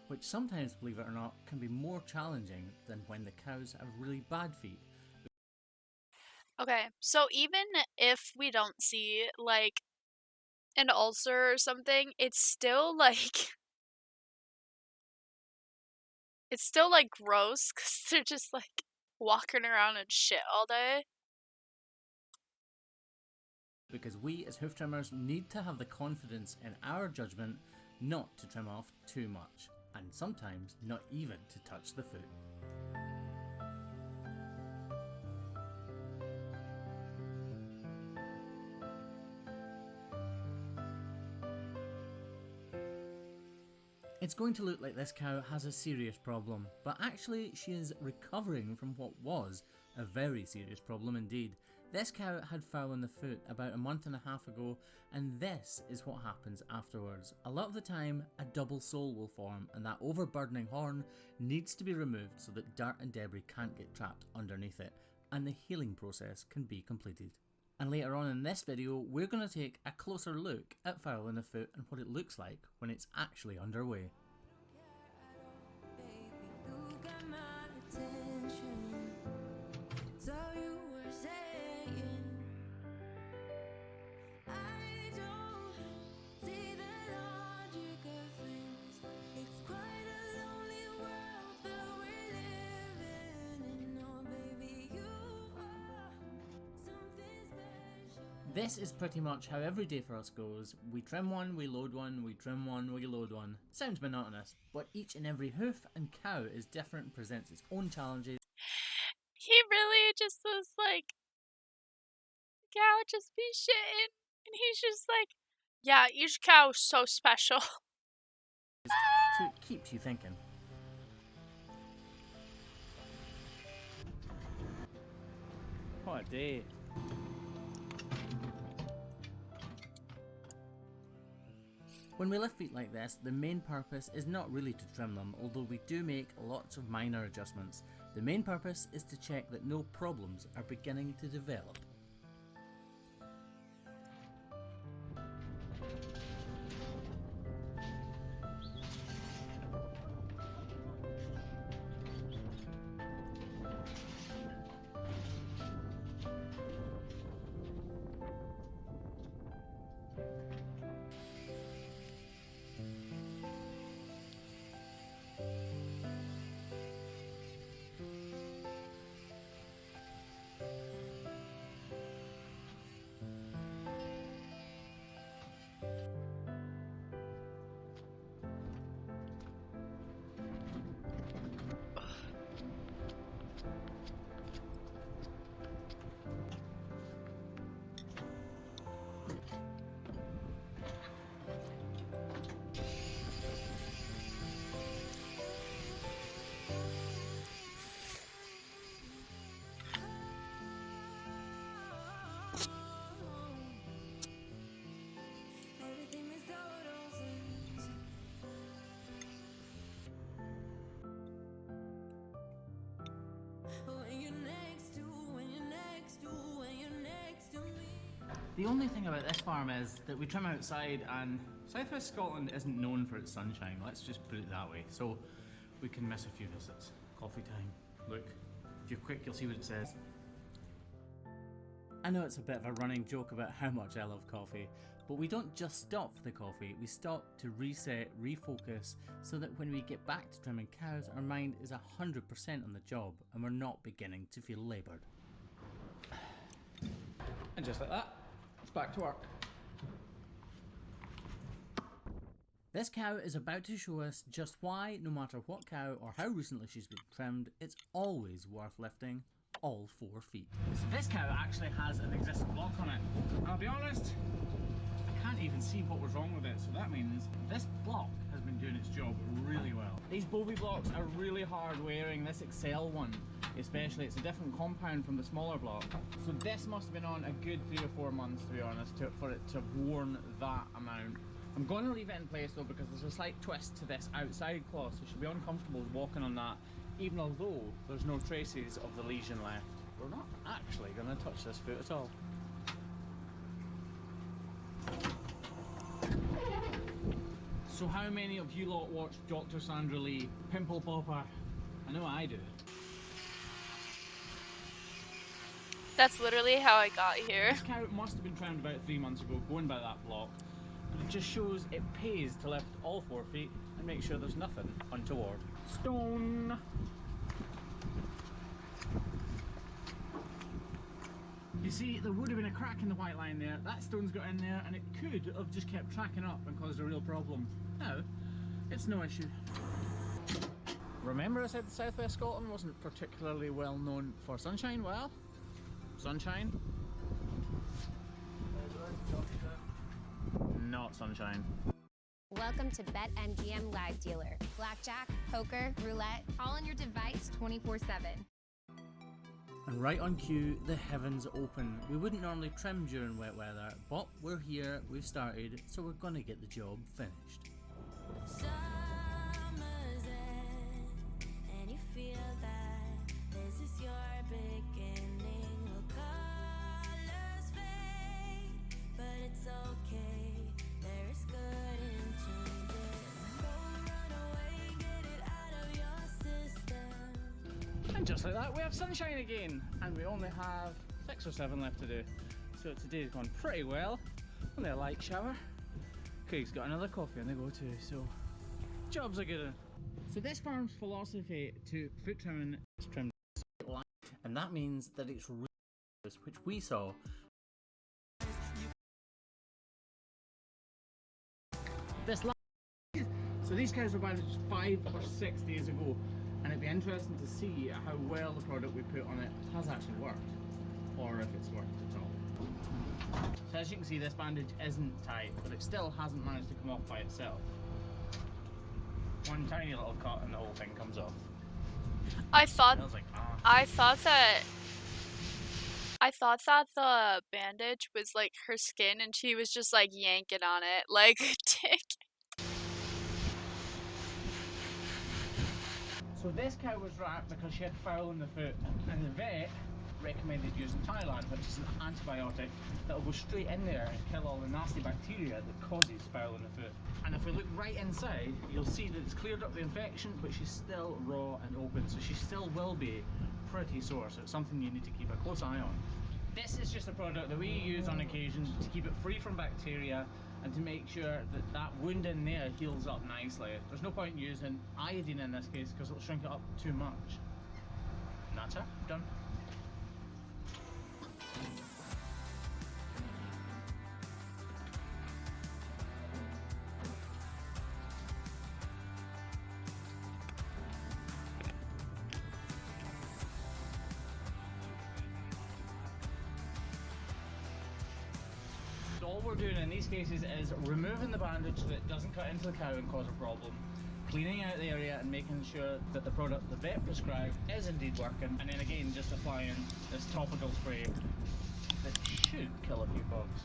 which sometimes, believe it or not, can be more challenging than when the cows have really bad feet. Okay, so even if we don't see like an ulcer or something, it's still like gross because they're just like walking around in shit all day. Because we as hoof trimmers need to have the confidence in our judgment not to trim off too much, and sometimes not even to touch the foot. It's going to look like this cow has a serious problem, but actually she is recovering from what was a very serious problem indeed. This cow had foul in the foot about a month and a half ago, and this is what happens afterwards. A lot of the time, a double sole will form, and that overburdening horn needs to be removed so that dirt and debris can't get trapped underneath it, and the healing process can be completed. And later on in this video, we're going to take a closer look at Fowl in the Foot and what it looks like when it's actually underway. You got my attention. So you were saying, I don't see the logic of things. It's quite a lonely world that we're living in. Oh, baby, you are something special. This is pretty much how every day for us goes. We trim one, we load one, we trim one, we load one. Sounds monotonous, but each and every hoof and cow is different and presents its own challenges. He really just was like, cow just be shitting. And he's just like, yeah, each cow is so special. So it keeps you thinking. What a day. When we lift feet like this, the main purpose is not really to trim them, although we do make lots of minor adjustments. The main purpose is to check that no problems are beginning to develop. Everything makes total sense. When you're next to, when you're next to, when you're next to me. The only thing about this farm is that we trim outside, and Southwest Scotland isn't known for its sunshine, let's just put it that way. So we can miss a few visits. Coffee time. Look, if you're quick you'll see what it says. I know it's a bit of a running joke about how much I love coffee, but we don't just stop for the coffee, we stop to reset, refocus, so that when we get back to trimming cows, our mind is 100% on the job and we're not beginning to feel laboured. And just like that, it's back to work. This cow is about to show us just why, no matter what cow or how recently she's been trimmed, it's always worth lifting all 4 feet. So this cow actually has an existing block on it. And I'll be honest, I can't even see what was wrong with it, so that means this block has been doing its job really well. These Bovie blocks are really hard wearing, this Excel one especially, it's a different compound from the smaller block. So this must have been on a good 3 or 4 months, to be honest, for it to have worn that amount. I'm going to leave it in place though because there's a slight twist to this outside claw, so she'll be uncomfortable walking on that, even although there's no traces of the lesion left. We're not actually going to touch this foot at all. So how many of you lot watched Dr. Sandra Lee, Pimple Popper? I know I do. That's literally how I got here. This cow must have been trimmed about 3 months ago, going by that block. But it just shows it pays to lift all 4 feet and make sure there's nothing untoward. Stone! You see, there would have been a crack in the white line there. That stone's got in there and it could have just kept tracking up and caused a real problem. Now, it's no issue. Remember I said that Southwest Scotland wasn't particularly well known for sunshine? Well, sunshine. Not sunshine. Welcome to BetMGM Live Dealer. Blackjack, poker, roulette, all on your device 24/7. And right on cue, the heavens open. We wouldn't normally trim during wet weather, but we're here, we've started, so we're gonna get the job finished. Summer's end, and you feel that this is your beginning. Will colors fade? And just like that, we have sunshine again, and we only have 6 or 7 left to do. So today's gone pretty well. Only a light shower. Craig's got another coffee on the go too, so jobs are good. So this farm's philosophy to foot trimming is trimmed light, And that means that it's really which we saw. this last. So these cows were bandaged 5 or 6 days ago, and it'd be interesting to see how well the product we put on it has actually worked, or if it's worked at all. So as you can see, this bandage isn't tight, but it still hasn't managed to come off by itself. One tiny little cut and the whole thing comes off. I thought I was like, ah. I thought that the bandage was like her skin and she was just like yanking on it like a dick. So this cow was wrapped because she had fowl in the foot, and the vet recommended using Thailand, which is an antibiotic that will go straight in there and kill all the nasty bacteria that causes fowl in the foot. And if we look right inside, you'll see that it's cleared up the infection, but she's still raw and open, so she still will be pretty sore, so it's something you need to keep a close eye on. This is just a product that we use on occasion to keep it free from bacteria and to make sure that that wound in there heals up nicely. There's no point in using iodine in this case because it'll shrink it up too much. And that's it, done. So all we're doing in these cases is removing the bandage so that it doesn't cut into the cow and cause a problem, cleaning out the area and making sure that the product the vet prescribed is indeed working, and then again just applying this topical spray that should kill a few bugs.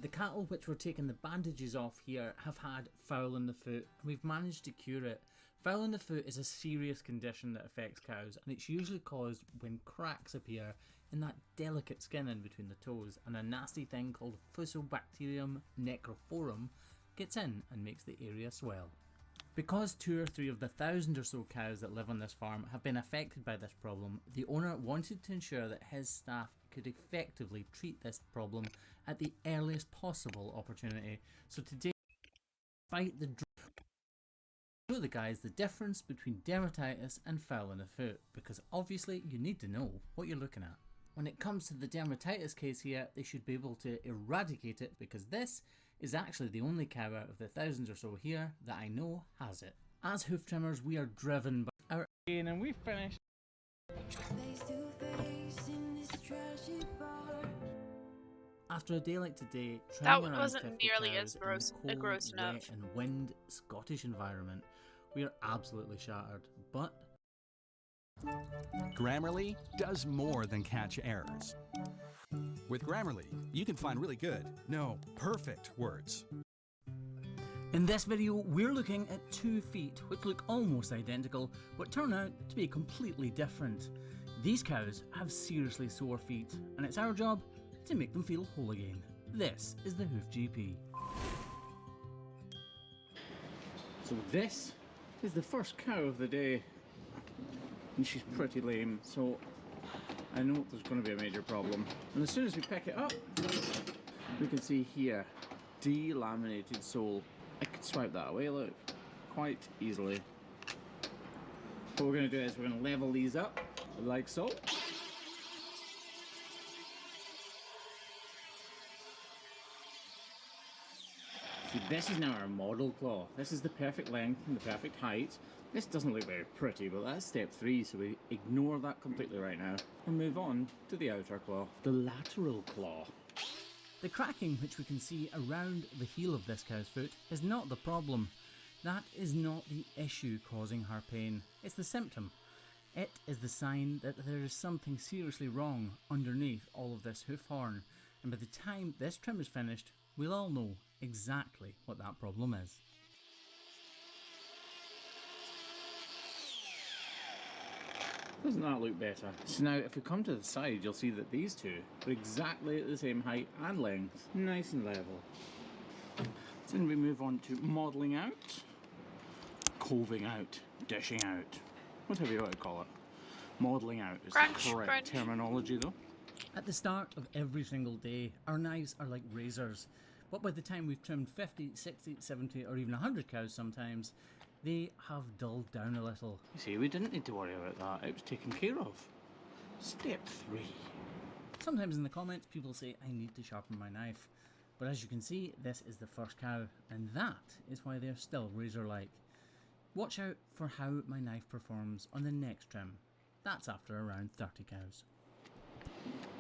The cattle which were taking the bandages off here have had fowl in the foot, and we've managed to cure it. Fowl in the foot is a serious condition that affects cows, and it's usually caused when cracks appear in that delicate skin in between the toes, and a nasty thing called Fusobacterium necrophorum gets in and makes the area swell. Because 2 or 3 of the 1,000 or so cows that live on this farm have been affected by this problem, the owner wanted to ensure that his staff could effectively treat this problem at the earliest possible opportunity. So today, despite the show the guys the difference between dermatitis and fowl in the foot, because obviously you need to know what you're looking at. When it comes to the dermatitis case here, they should be able to eradicate it, because this is actually the only cow out of the thousands or so here that I know has it. As hoof trimmers, we are driven by our And we've finished. Face to face in this trashy bar. After a day like today, That trimming one around wasn't 50 nearly cows as gross- in the cold, gross enough. wet and wind Scottish environment, we are absolutely shattered, but Grammarly does more than catch errors. With Grammarly, you can find really good, no, perfect words. in this video we're looking at 2 feet which look almost identical but turn out to be completely different. These cows have seriously sore feet, and it's our job to make them feel whole again. This is the Hoof GP. So this is the first cow of the day, and she's pretty lame, so I know there's going to be a major problem. And as soon as we pick it up, we can see here, delaminated sole. I could swipe that away, look, quite easily. What we're going to do is we're going to level these up, like so. See, this is now our model claw. This is the perfect length and the perfect height. This doesn't look very pretty, but that's step 3, so we ignore that completely right now and move on to the outer claw, the lateral claw. The cracking which we can see around the heel of this cow's foot is not the problem. That is not the issue causing her pain. It's the symptom. It is the sign that there is something seriously wrong underneath all of this hoof horn, and by the time this trim is finished, we'll all know exactly what that problem is. Doesn't that look better? So now if we come to the side, you'll see that these two are exactly at the same height and length, nice and level. So then we move on to modelling out, coving out, dishing out, whatever you want to call it. Modelling out is Crunch, the correct crunch. terminology though. At the start of every single day, our knives are like razors, but by the time we've trimmed 50, 60, 70 or even 100 cows sometimes, they have dulled down a little. You see, we didn't need to worry about that, it was taken care of. Step 3. Sometimes in the comments people say I need to sharpen my knife, but as you can see, this is the first cow, and that is why they're still razor-like. Watch out for how my knife performs on the next trim. That's after around 30 cows.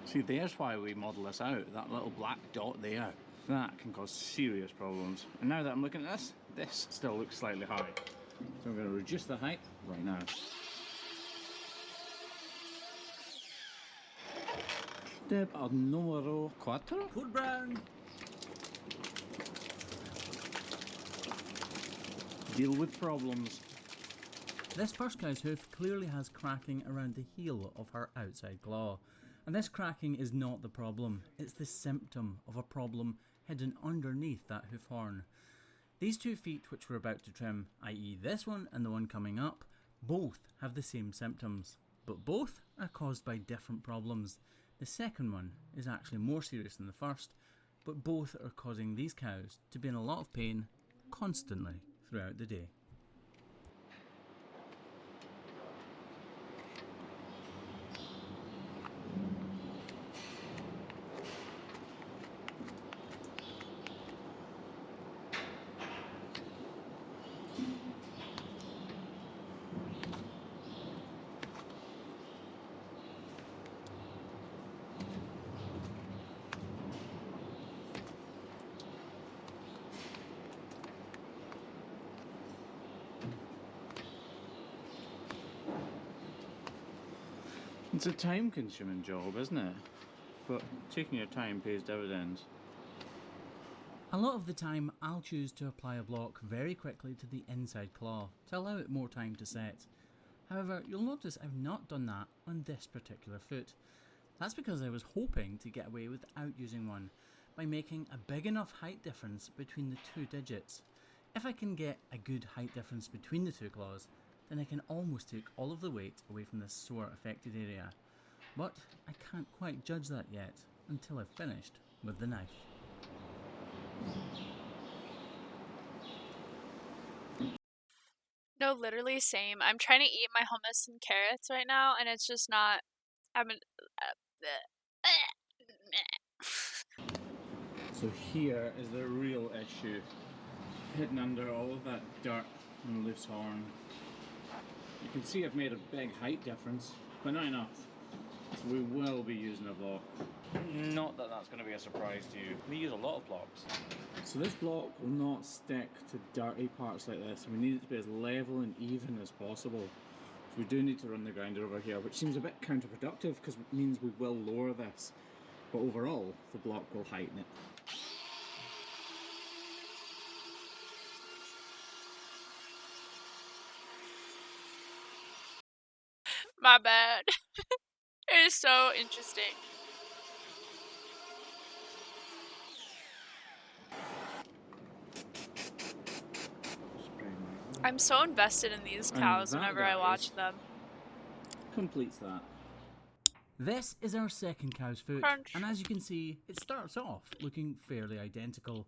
See, there's why we model this out, that little black dot there. That can cause serious problems. And now that I'm looking at this still looks slightly high. So I'm going to reduce the height right now. Step numero 4. Code brown! Deal with problems. This first cow's hoof clearly has cracking around the heel of her outside claw. And this cracking is not the problem, it's the symptom of a problem hidden underneath that hoof horn. These 2 feet which we're about to trim, i.e. this one and the one coming up, both have the same symptoms, but both are caused by different problems. The second one is actually more serious than the first, but both are causing these cows to be in a lot of pain constantly throughout the day. It's a time-consuming job, isn't it? But taking your time pays dividends. A lot of the time I'll choose to apply a block very quickly to the inside claw to allow it more time to set. However, you'll notice I've not done that on this particular foot. That's because I was hoping to get away without using one by making a big enough height difference between the 2 digits. If I can get a good height difference between the 2 claws, then I can almost take all of the weight away from this sore affected area. But I can't quite judge that yet until I've finished with the knife. No, literally same. I'm trying to eat my hummus and carrots right now, and it's just not. So here is the real issue, hidden under all of that dirt and loose horn. You can see I've made a big height difference, but not enough. So we will be using a block. Not that that's going to be a surprise to you. We use a lot of blocks. So this block will not stick to dirty parts like this. We need it to be as level and even as possible. So we do need to run the grinder over here, which seems a bit counterproductive because it means we will lower this. But overall, the block will heighten it. My bad. It is so interesting. I'm so invested in these cows that, whenever I watch them. Completes that. This is our second cow's foot, Crunch. and as you can see, it starts off looking fairly identical.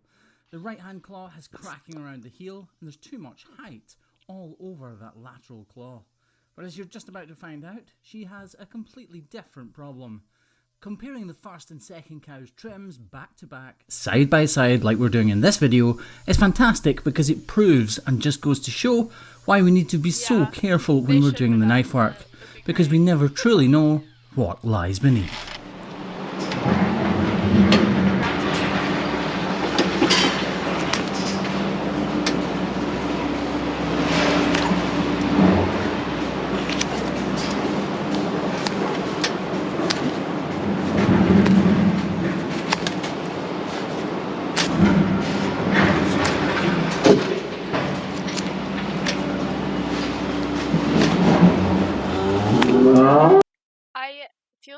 The right hand claw has cracking around the heel, and there's too much height all over that lateral claw. But as you're just about to find out, she has a completely different problem. Comparing the first and second cow's trims back to back, side by side like we're doing in this video, is fantastic because it proves and just goes to show why we need to be so careful when we're doing the knife work, because we never truly know what lies beneath.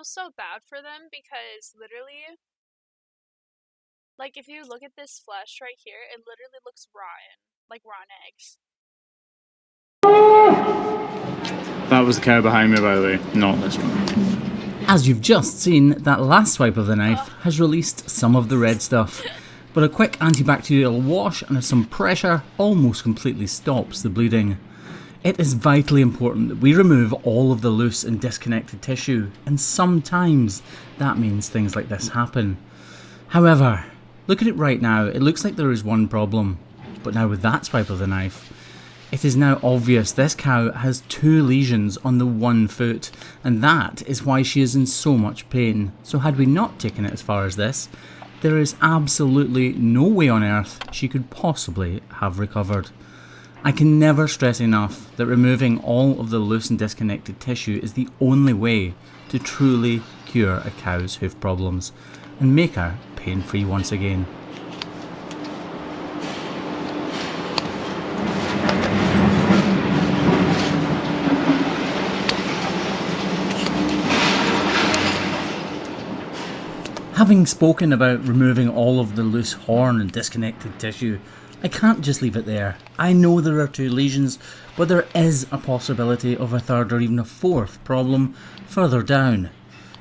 so bad for them because literally, like, if you look at this flesh right here, it literally looks rotten, like rotten eggs. That was the cow behind me, by the way, not this one. As you've just seen, that last swipe of the knife has released some of the red stuff, but a quick antibacterial wash and some pressure almost completely stops the bleeding. It is vitally important that we remove all of the loose and disconnected tissue, and sometimes that means things like this happen. However, look at it right now, it looks like there is one problem, but now with that swipe of the knife, it is now obvious this cow has 2 lesions on the one foot, and that is why she is in so much pain. So had we not taken it as far as this, there is absolutely no way on earth she could possibly have recovered. I can never stress enough that removing all of the loose and disconnected tissue is the only way to truly cure a cow's hoof problems and make her pain-free once again. Having spoken about removing all of the loose horn and disconnected tissue, I can't just leave it there. I know there are 2 lesions, but there is a possibility of a third or even a fourth problem further down.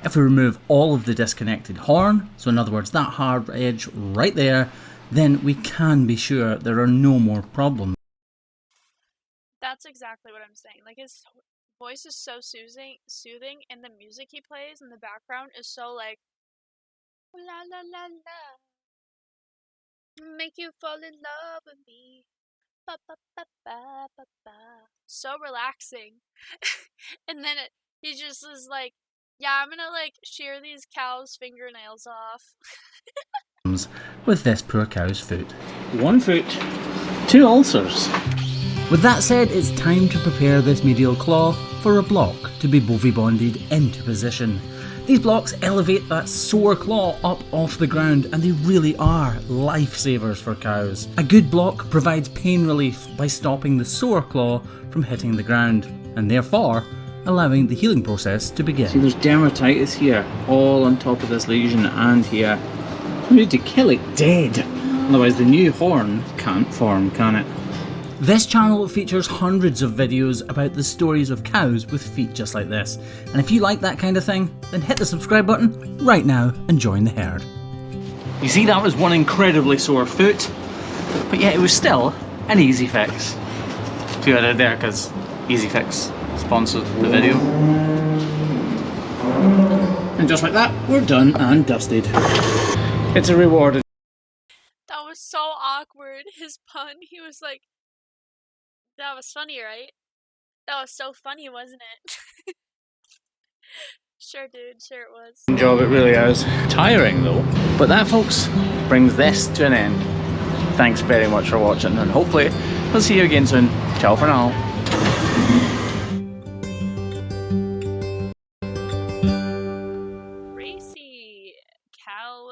If we remove all of the disconnected horn, so in other words that hard edge right there, then we can be sure there are no more problems. That's exactly what I'm saying. Like, his voice is so soothing, and the music he plays in the background is so like, la la la la, make you fall in love with me, ba ba ba ba ba ba. So relaxing. And then he just is like, yeah, I'm gonna like shear these cows' fingernails off. With this poor cow's foot. 1 foot, 2 ulcers. With that said, it's time to prepare this medial claw for a block to be bovie bonded into position. These blocks elevate that sore claw up off the ground, and they really are lifesavers for cows. A good block provides pain relief by stopping the sore claw from hitting the ground, and therefore allowing the healing process to begin. See, there's dermatitis here, all on top of this lesion and here. We need to kill it dead, otherwise the new horn can't form, can it? This channel features hundreds of videos about the stories of cows with feet just like this, and if you like that kind of thing, then hit the subscribe button right now and join the herd. You see, that was one incredibly sore foot, but yet it was still an Easy Fix. See what I did there, because Easy Fix sponsored the video. And just like that, we're done and dusted. It's a reward. That was so awkward. His pun, he was like, that was funny, right? That was so funny, wasn't it? Sure, dude, sure it was. Job, it really is. Tiring though. But that, folks, brings this to an end. Thanks very much for watching, and hopefully we'll see you again soon. Ciao for now. Racy cow.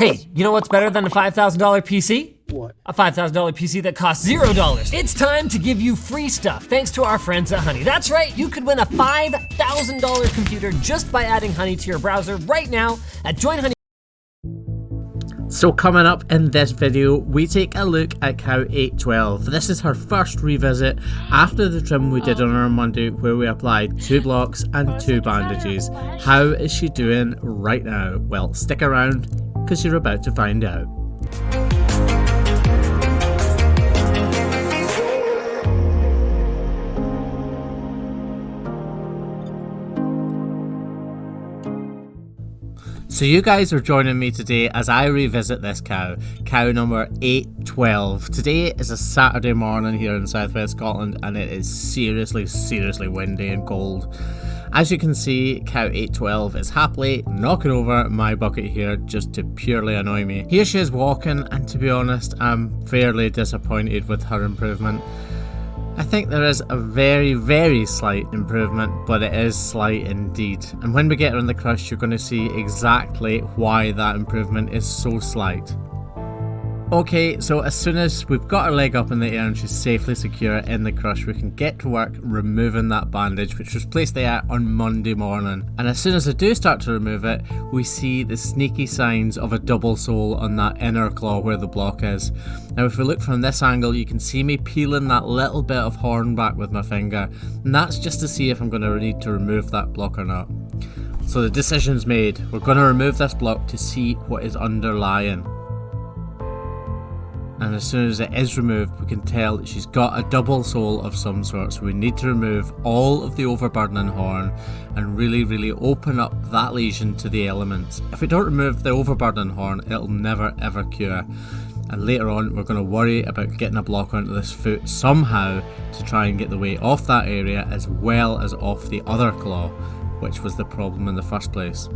Hey, you know what's better than a $5,000 PC? What? A $5,000 PC that costs $0. It's time to give you free stuff thanks to our friends at Honey. That's right, you could win a $5,000 computer just by adding Honey to your browser right now at joinhoney. So coming up in this video, we take a look at cow 812. This is her first revisit after the trim we did on her Monday, where we applied 2 blocks and 2 bandages. How is she doing right now? Well, stick around, because you're about to find out. So you guys are joining me today as I revisit this cow, cow number 812. Today is a Saturday morning here in southwest Scotland, and it is seriously windy and cold. As you can see, cow 812 is happily knocking over my bucket here just to purely annoy me. Here she is walking, and to be honest, I'm fairly disappointed with her improvement. I think there is a very slight improvement, but it is slight indeed. And when we get her in the crush, you're going to see exactly why that improvement is so slight. Okay, so as soon as we've got her leg up in the air and she's safely secure in the crush, we can get to work removing that bandage, which was placed there on Monday morning. And as soon as I do start to remove it, we see the sneaky signs of a double sole on that inner claw where the block is. Now if we look from this angle, you can see me peeling that little bit of horn back with my finger, and that's just to see if I'm going to need to remove that block or not. So the decision's made. We're going to remove this block to see what is underlying. And as soon as it is removed, we can tell that she's got a double sole of some sort, so we need to remove all of the overburdening horn and really open up that lesion to the elements. If we don't remove the overburdening horn, it'll never ever cure. And later on we're going to worry about getting a block onto this foot somehow to try and get the weight off that area as well as off the other claw, which was the problem in the first place.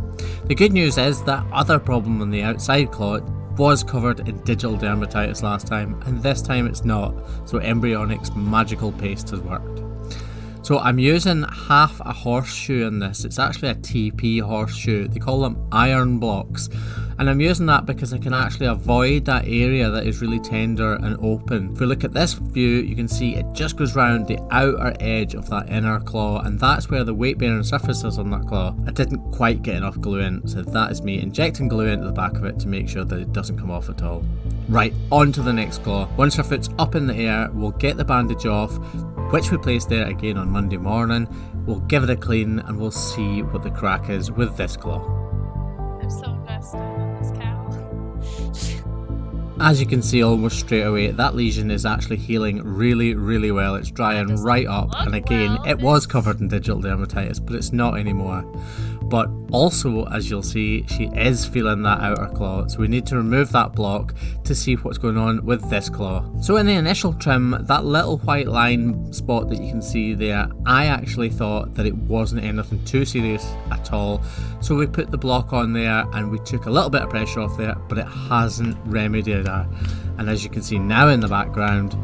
The good news is that other problem on the outside claw was covered in digital dermatitis last time, and this time it's not, so Embryonics magical paste has worked. So I'm using half a horseshoe in this. It's actually a TP horseshoe. They call them iron blocks. And I'm using that because I can actually avoid that area that is really tender and open. If we look at this view, you can see it just goes round the outer edge of that inner claw, and that's where the weight bearing surface is on that claw. I didn't quite get enough glue in, so that is me injecting glue into the back of it to make sure that it doesn't come off at all. Right, on to the next claw. Once her foot's up in the air, we'll get the bandage off, which we placed there again on Monday morning. We'll give it a clean and we'll see what the crack is with this claw. I'm so invested in this cow. As you can see almost straight away, that lesion is actually healing really well. It's drying right up, and again, it was covered in digital dermatitis, but it's not anymore. But also, as you'll see, she is feeling that outer claw, so we need to remove that block to see what's going on with this claw. So in the initial trim, that little white line spot that you can see there, I actually thought that it wasn't anything too serious at all. So we put the block on there and we took a little bit of pressure off there, but it hasn't remedied her. And as you can see now in the background,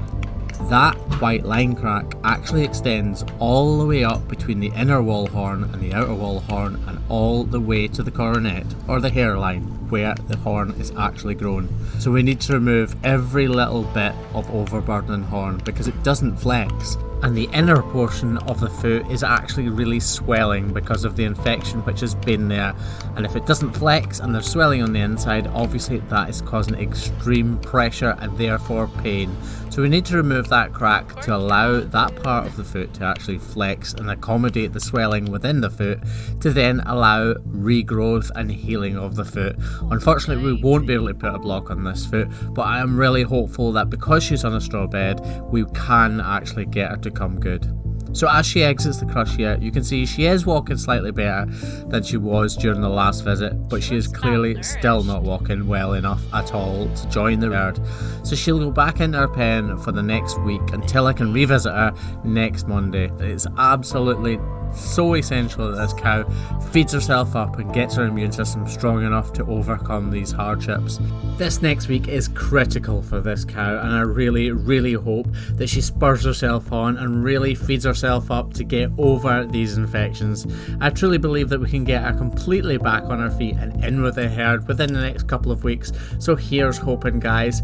that white line crack actually extends all the way up between the inner wall horn and the outer wall horn, and all the way to the coronet or the hairline where the horn is actually grown. So we need to remove every little bit of overburdening horn because it doesn't flex, and the inner portion of the foot is actually really swelling because of the infection which has been there. And if it doesn't flex and there's swelling on the inside, obviously that is causing extreme pressure and therefore pain. So we need to remove that crack to allow that part of the foot to actually flex and accommodate the swelling within the foot, to then allow regrowth and healing of the foot. Unfortunately, we won't be able to put a block on this foot, but I am really hopeful that because she's on a straw bed, we can actually get her to come good. So as she exits the crush here, you can see she is walking slightly better than she was during the last visit, but she is clearly still not walking well enough at all to join the herd. So she'll go back into her pen for the next week until I can revisit her next Monday. It's absolutely so essential that this cow feeds herself up and gets her immune system strong enough to overcome these hardships. This next week is critical for this cow, and I really hope that she spurs herself on and really feeds herself up to get over these infections. I truly believe that we can get her completely back on her feet and in with the herd within the next couple of weeks, so here's hoping, guys.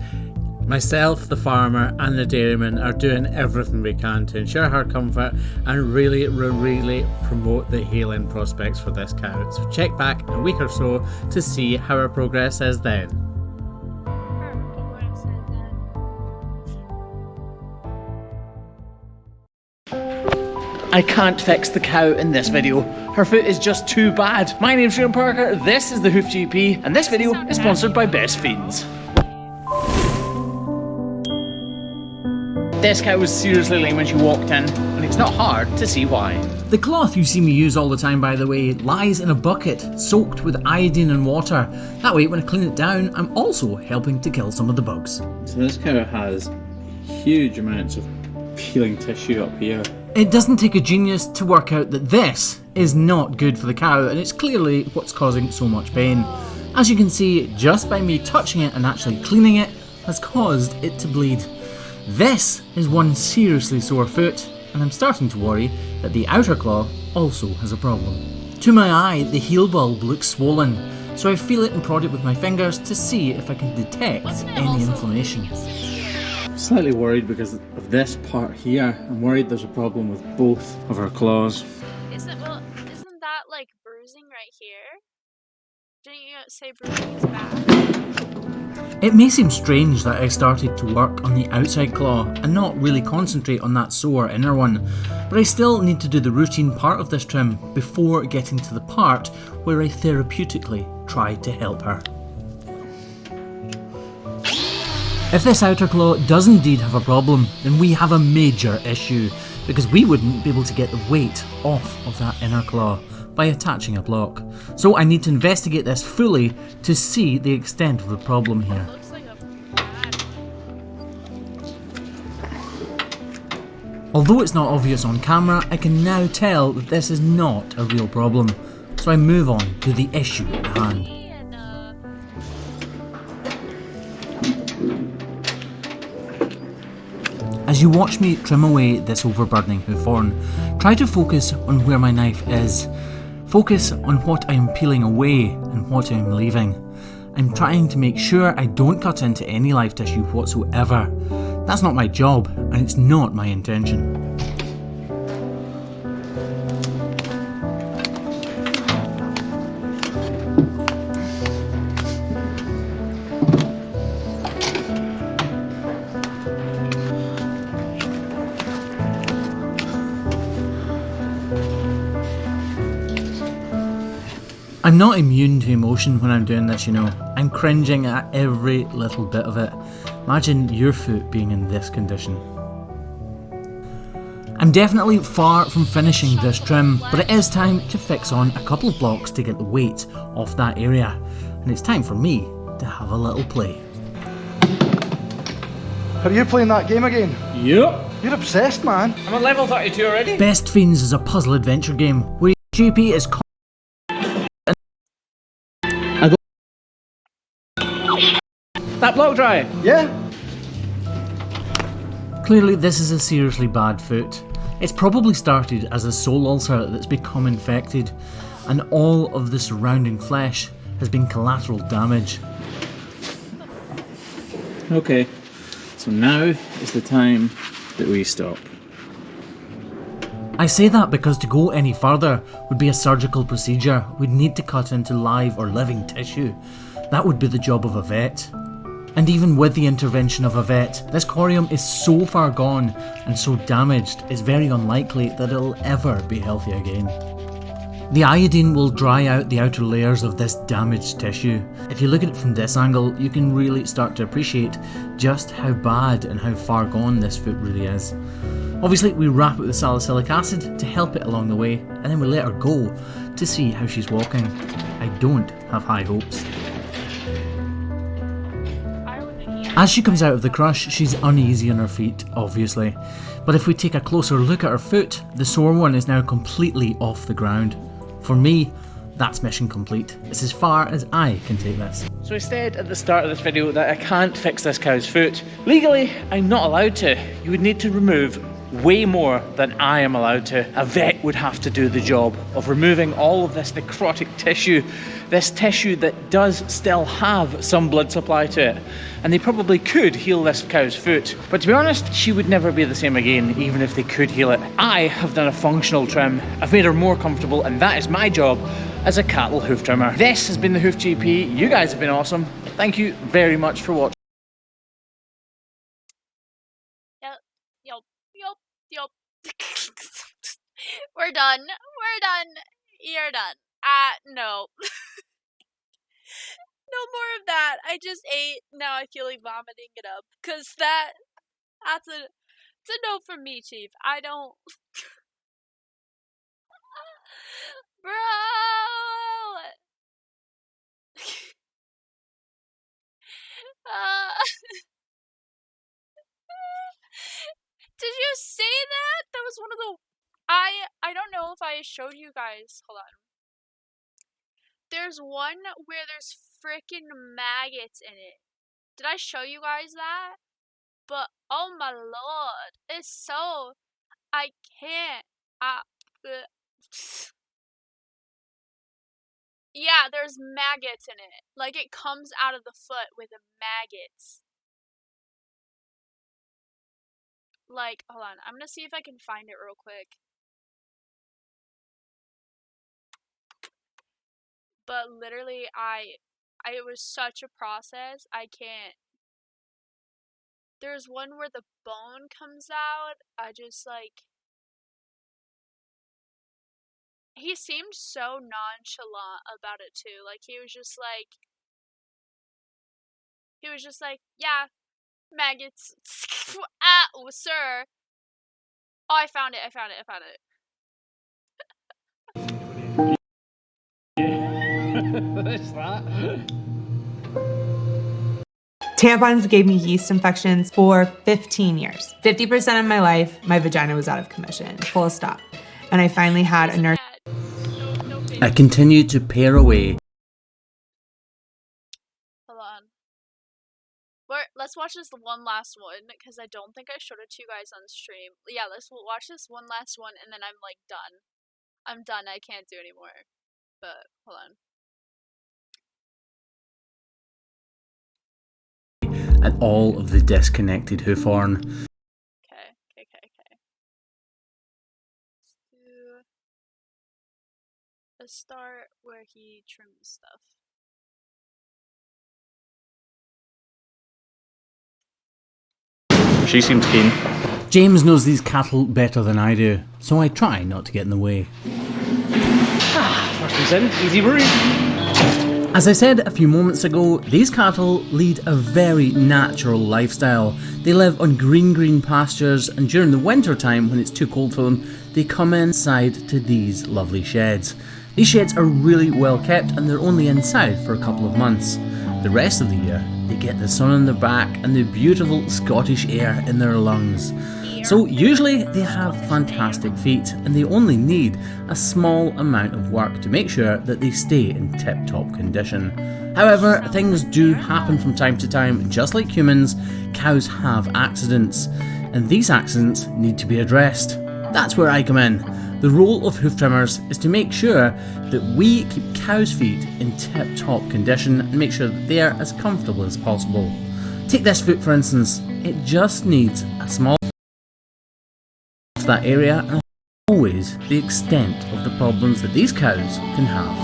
Myself, the farmer and the dairyman are doing everything we can to ensure her comfort and really promote the healing prospects for this cow. So check back in a week or so to see how her progress is then. I can't fix the cow in this video. Her foot is just too bad. My name's Graham Parker, this is the Hoof GP, and this video is sponsored by Best Fiends. This cow was seriously lame when she walked in, and it's not hard to see why. The cloth you see me use all the time, by the way, lies in a bucket soaked with iodine and water. That way, when I clean it down, I'm also helping to kill some of the bugs. So this cow has huge amounts of peeling tissue up here. It doesn't take a genius to work out that this is not good for the cow, and it's clearly what's causing so much pain. As you can see, just by me touching it and actually cleaning it has caused it to bleed. This is one seriously sore foot, and I'm starting to worry that the outer claw also has a problem. To my eye, the heel bulb looks swollen, So I feel it and prod it with my fingers to see if I can detect any inflammation. I'm slightly worried because of this part here. I'm worried there's a problem with both of our claws. Isn't that like bruising right here? Didn't you say bruising is bad? It may seem strange that I started to work on the outside claw and not really concentrate on that sore inner one, but I still need to do the routine part of this trim before getting to the part where I therapeutically try to help her. If this outer claw does indeed have a problem, then we have a major issue, because we wouldn't be able to get the weight off of that inner claw by attaching a block. So I need to investigate this fully to see the extent of the problem here. Although it's not obvious on camera, I can now tell that this is not a real problem. So I move on to the issue at hand. As you watch me trim away this overburdening hoof horn, try to focus on where my knife is. Focus on what I am peeling away and what I am leaving. I'm trying to make sure I don't cut into any live tissue whatsoever. That's not my job, and it's not my intention. I'm not immune to emotion when I'm doing this, you know. I'm cringing at every little bit of it. Imagine your foot being in this condition. I'm definitely far from finishing this trim, but it is time to fix on a couple of blocks to get the weight off that area. And it's time for me to have a little play. Are you playing that game again? Yep. You're obsessed, man. I'm on level 32 already. Best Fiends is a puzzle adventure game where GP is That block dry? Yeah. Clearly this is a seriously bad foot. It's probably started as a sole ulcer that's become infected, and all of the surrounding flesh has been collateral damage. Okay, so now is the time that we stop. I say that because to go any further would be a surgical procedure. We'd need to cut into live or living tissue. That would be the job of a vet. And even with the intervention of a vet, this corium is so far gone and so damaged, it's very unlikely that it'll ever be healthy again. The iodine will dry out the outer layers of this damaged tissue. If you look at it from this angle, you can really start to appreciate just how bad and how far gone this foot really is. Obviously, we wrap it with salicylic acid to help it along the way, and then we let her go to see how she's walking. I don't have high hopes. As she comes out of the crush, she's uneasy on her feet, obviously. But if we take a closer look at her foot, the sore one is now completely off the ground. For me, that's mission complete. It's as far as I can take this. So I said at the start of this video that I can't fix this cow's foot. Legally, I'm not allowed to. You would need to remove way more than I am allowed to. A vet would have to do the job of removing all of this necrotic tissue, this tissue that does still have some blood supply to it. And they probably could heal this cow's foot. But to be honest, she would never be the same again, even if they could heal it. I have done a functional trim. I've made her more comfortable, and that is my job as a cattle hoof trimmer. This has been the Hoof GP. You guys have been awesome. Thank you very much for watching. Yup. We're done. You're done. No. No more of that. I just ate. Now I feel like vomiting it up. Cause it's a no from me, Chief. I don't. Bro! Did you say that? That was one of the... I don't know if I showed you guys. Hold on. There's one where there's freaking maggots in it. Did I show you guys that? But, oh my lord. It's so... I can't. Yeah, there's maggots in it. Like, it comes out of the foot with maggots. Like, hold on. I'm gonna see if I can find it real quick. But literally, it was such a process. I can't. There's one where the bone comes out. I just, like... He seemed so nonchalant about it, too. Like, he was just like, yeah, maggots. Ah, oh, sir. Oh, I found it. What's that? Tampons gave me yeast infections for 15 years. 50% of my life, my vagina was out of commission. Full stop. And I finally had a nurse. I continued to pare away. Hold on. Let's watch this one last one, because I don't think I showed it to you guys on stream. Yeah, let's watch this one last one, and then I'm, like, done. I'm done. I can't do anymore. But, hold on. At all of the disconnected hoof horn. Okay. Let's start where he trims stuff. She seems keen. James knows these cattle better than I do, so I try not to get in the way. First one's in, easy breeze. As I said a few moments ago, these cattle lead a very natural lifestyle. They live on green pastures, and during the winter time when it's too cold for them, they come inside to these lovely sheds. These sheds are really well kept, and they're only inside for a couple of months. The rest of the year, they get the sun on their back and the beautiful Scottish air in their lungs. So usually they have fantastic feet, and they only need a small amount of work to make sure that they stay in tip-top condition. However, things do happen from time to time. Just like humans, cows have accidents, and these accidents need to be addressed. That's where I come in. The role of hoof trimmers is to make sure that we keep cows' feet in tip-top condition and make sure that they are as comfortable as possible. Take this foot for instance, it just needs a small to that area, and always the extent of the problems that these cows can have.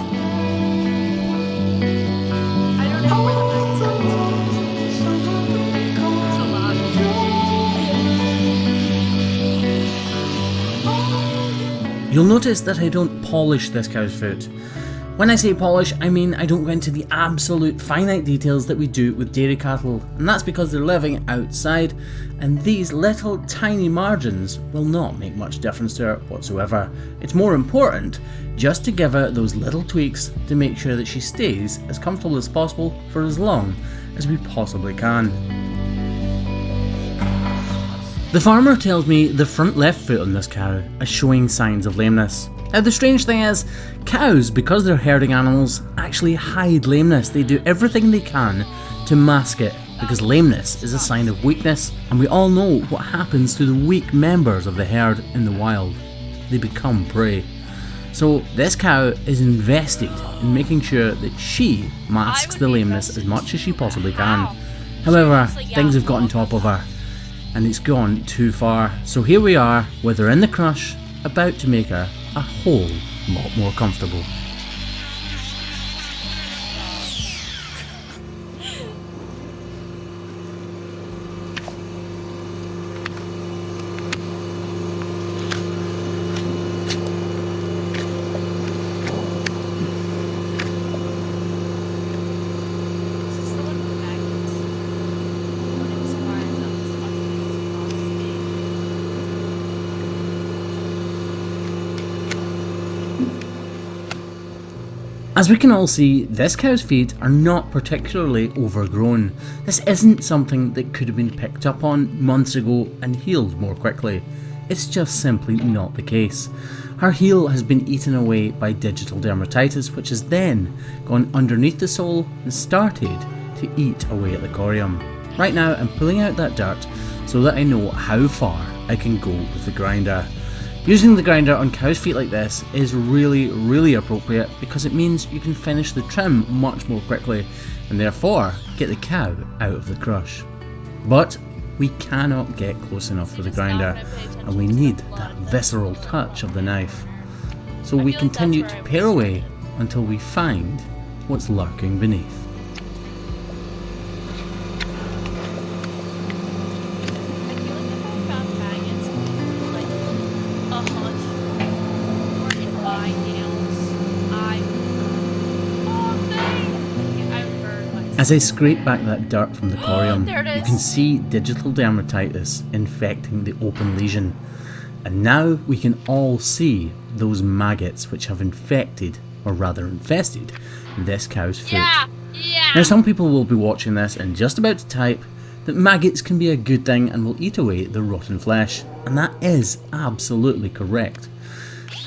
I don't know where the so loud. You'll notice that I don't polish this cow's foot. When I say polish, I mean I don't go into the absolute finite details that we do with dairy cattle, and that's because they're living outside, and these little tiny margins will not make much difference to her whatsoever. It's more important just to give her those little tweaks to make sure that she stays as comfortable as possible for as long as we possibly can. The farmer tells me the front left foot on this cow is showing signs of lameness. Now the strange thing is, cows, because they're herding animals, actually hide lameness. They do everything they can to mask it, because lameness is a sign of weakness, and we all know what happens to the weak members of the herd in the wild. They become prey. So this cow is invested in making sure that she masks the lameness as much as she possibly can. However, things have gotten top of her, and it's gone too far. So here we are, with her in the crush, about to make her a whole lot more comfortable. As we can all see, this cow's feet are not particularly overgrown. This isn't something that could have been picked up on months ago and healed more quickly. It's just simply not the case. Her heel has been eaten away by digital dermatitis, which has then gone underneath the sole and started to eat away at the corium. Right now I'm pulling out that dirt so that I know how far I can go with the grinder. Using the grinder on cow's feet like this is really appropriate because it means you can finish the trim much more quickly and therefore get the cow out of the crush. But we cannot get close enough with the grinder and we need that visceral touch of the knife. So we continue to pare away until we find what's lurking beneath. As I scrape back that dirt from the corium, you can see digital dermatitis infecting the open lesion. And now we can all see those maggots which have infected, or rather infested, this cow's foot. Now some people will be watching this and just about to type that maggots can be a good thing and will eat away the rotten flesh, and that is absolutely correct.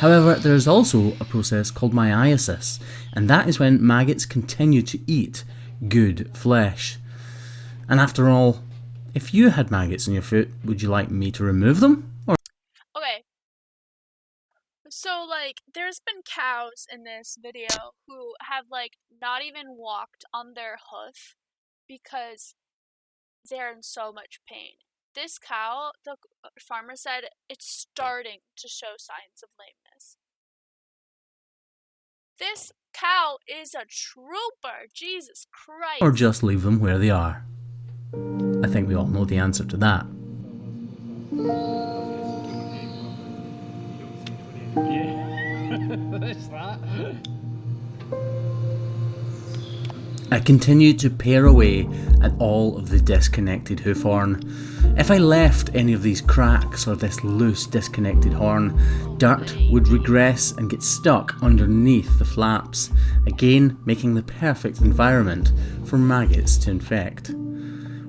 However, there is also a process called meiosis, and that is when maggots continue to eat good flesh. And after all, if you had maggots in your foot, would you like me to remove them? Or Okay. So, like, there's been cows in this video who have, like, not even walked on their hoof because they're in so much pain. This cow, the farmer said, it's starting to show signs of lameness. This cow is a trooper, Jesus Christ. or just leave them where they are? I think we all know the answer to that. I continue to pare away at all of the disconnected hoof horn. If I left any of these cracks or this loose disconnected horn, dirt would regress and get stuck underneath the flaps, again making the perfect environment for maggots to infect.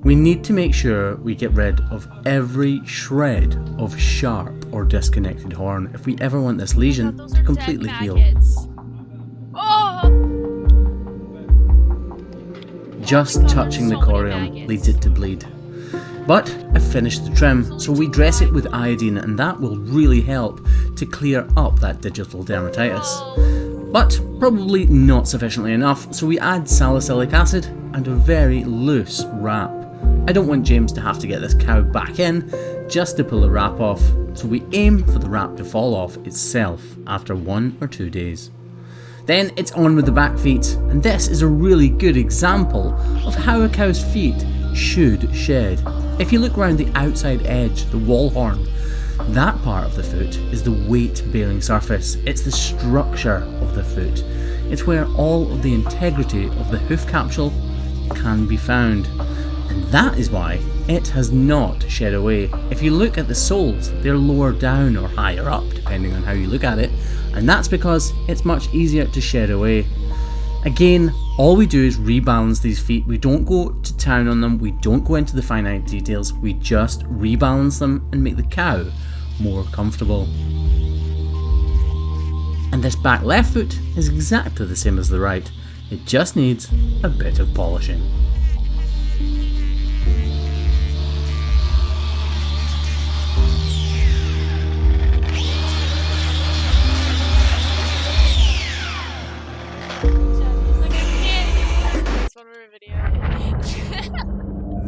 We need to make sure we get rid of every shred of sharp or disconnected horn if we ever want this lesion to completely heal. Just touching the corium leads it to bleed. But I've finished the trim, so we dress it with iodine and that will really help to clear up that digital dermatitis. But probably not sufficiently enough, so we add salicylic acid and a very loose wrap. I don't want James to have to get this cow back in just to pull the wrap off, so we aim for the wrap to fall off itself after 1 or 2 days. Then it's on with the back feet, and this is a really good example of how a cow's feet should shed. If you look around the outside edge, the wall horn, that part of the foot is the weight-bearing surface. It's the structure of the foot. It's where all of the integrity of the hoof capsule can be found. And that is why it has not shed away. If you look at the soles, they're lower down or higher up, depending on how you look at it, and that's because it's much easier to shed away. Again, all we do is rebalance these feet. We don't go to town on them, we don't go into the finite details, we just rebalance them and make the cow more comfortable. And this back left foot is exactly the same as the right, it just needs a bit of polishing.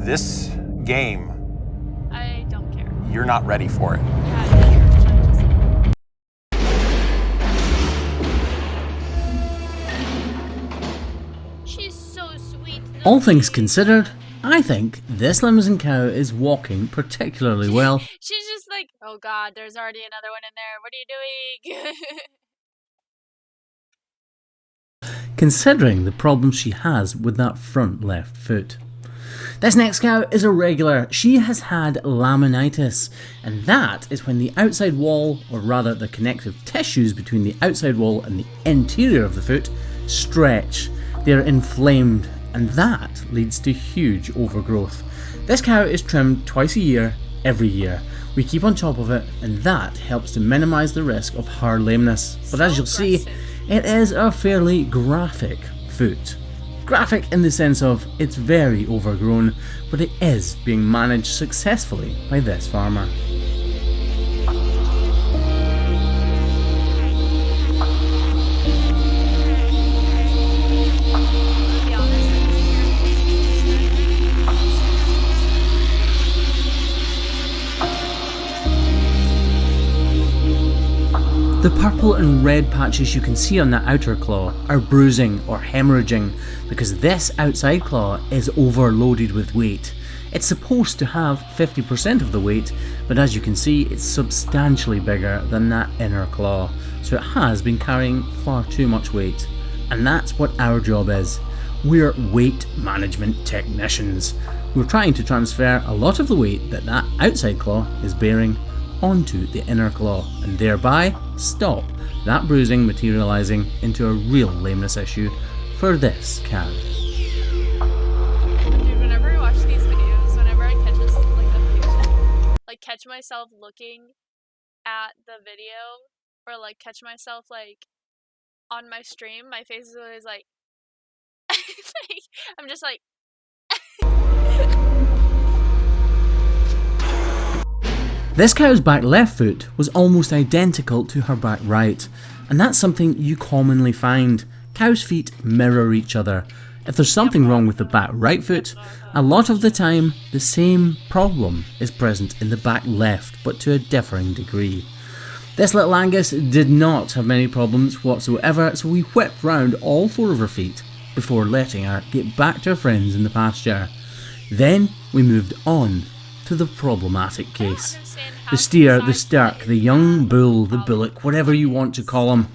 This game, I don't care. you're not ready for it. She's so sweet. All things considered, I think this limousine cow is walking particularly well. She's just like, oh god, there's already another one in there. What are you doing? Considering the problems she has with that front left foot. This next cow is a regular. She has had laminitis, and that is when the outside wall, or rather the connective tissues between the outside wall and the interior of the foot, stretch. They're inflamed, and that leads to huge overgrowth. This cow is trimmed twice a year, every year. We keep on top of it, and that helps to minimise the risk of her lameness. But as you'll see, it is a fairly graphic foot. Graphic in the sense of it's very overgrown, but it is being managed successfully by this farmer. purple and red patches you can see on that outer claw are bruising or hemorrhaging because this outside claw is overloaded with weight. It's supposed to have 50% of the weight, but as you can see, it's substantially bigger than that inner claw, so it has been carrying far too much weight. And that's what our job is. We're weight management technicians. We're trying to transfer a lot of the weight that that outside claw is bearing onto the inner claw, and thereby stop that bruising materialising into a real lameness issue for this cat. Dude, whenever I watch these videos, whenever I catch this, like catch myself looking at the video, or like catch myself like on my stream, my face is always like, like I'm just like. This cow's back left foot was almost identical to her back right, and that's something you commonly find. Cows' feet mirror each other. If there's something wrong with the back right foot, a lot of the time the same problem is present in the back left, but to a differing degree. This little Angus did not have many problems whatsoever, so we whipped round all four of her feet before letting her get back to her friends in the pasture. Then we moved on to the problematic case. The steer, the stirk, the young bull, the bullock, whatever you want to call him.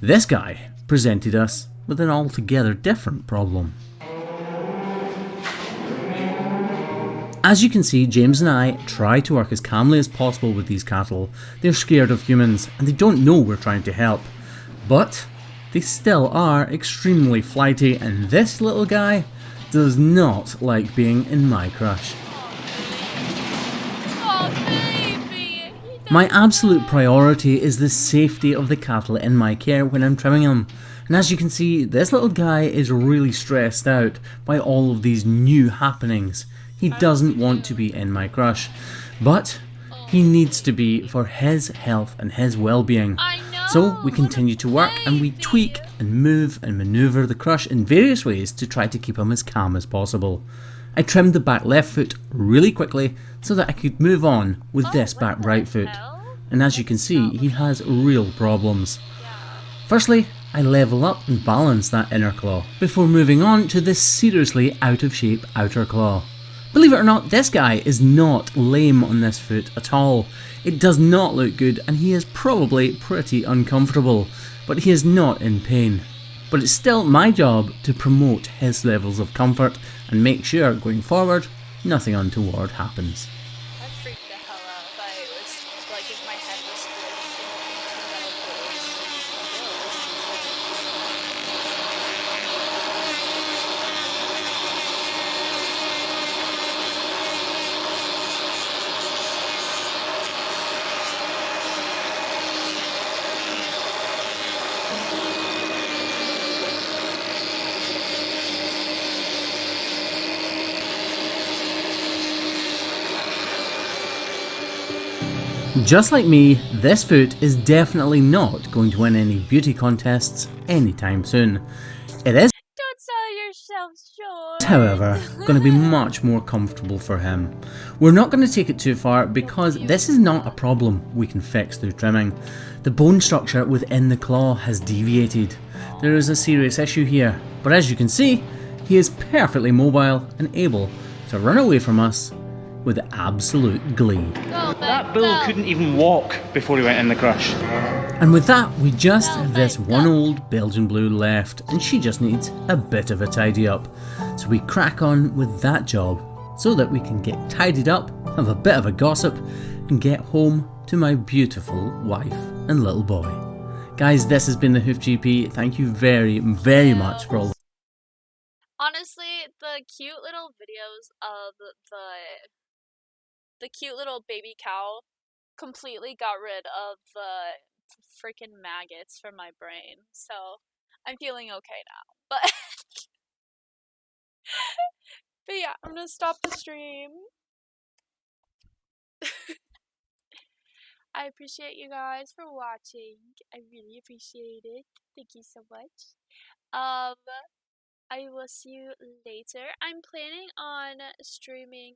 This guy presented us with an altogether different problem. As you can see, James and I try to work as calmly as possible with these cattle. They're scared of humans and they don't know we're trying to help. But they still are extremely flighty, and this little guy does not like being in my crush. My absolute priority is the safety of the cattle in my care when I'm trimming them. And as you can see, this little guy is really stressed out by all of these new happenings. He doesn't want to be in my crush, but he needs to be for his health and his well-being. So we continue to work and we tweak and move and manoeuvre the crush in various ways to try to keep him as calm as possible. I trimmed the back left foot really quickly so that I could move on with this back right foot. And as you can see, he has real problems. Firstly, I level up and balance that inner claw before moving on to this seriously out of shape outer claw. Believe it or not, this guy is not lame on this foot at all. It does not look good and he is probably pretty uncomfortable, but he is not in pain. But it's still my job to promote his levels of comfort and make sure going forward nothing untoward happens. I'd freak the hell out if I was like if my head was Just like me, this foot is definitely not going to win any beauty contests anytime soon. It is, Don't sell yourself short. however, going to be much more comfortable for him. We're not going to take it too far because this is not a problem we can fix through trimming. The bone structure within the claw has deviated. There is a serious issue here, but as you can see, he is perfectly mobile and able to run away from us with absolute glee. That bull couldn't even walk before he went in the crush. And with that, we just have this one old Belgian Blue left, and she just needs a bit of a tidy up. So we crack on with that job, so that we can get tidied up, have a bit of a gossip, and get home to my beautiful wife and little boy. Guys, this has been the Hoof GP. Thank you very, very much for all. Honestly, the cute little videos of the cute little baby cow completely got rid of the freaking maggots from my brain. So I'm feeling okay now. But but yeah, I'm gonna stop the stream. I appreciate you guys for watching. I really appreciate it. Thank you so much. I will see you later. I'm planning on streaming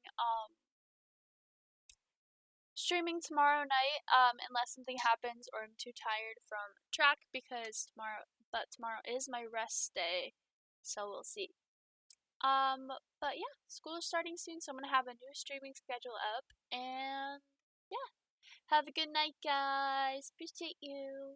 streaming tomorrow night, unless something happens or I'm too tired from track but tomorrow is my rest day, so we'll see. But yeah, school is starting soon, so I'm gonna have a new streaming schedule up, and yeah, have a good night, guys. Appreciate you.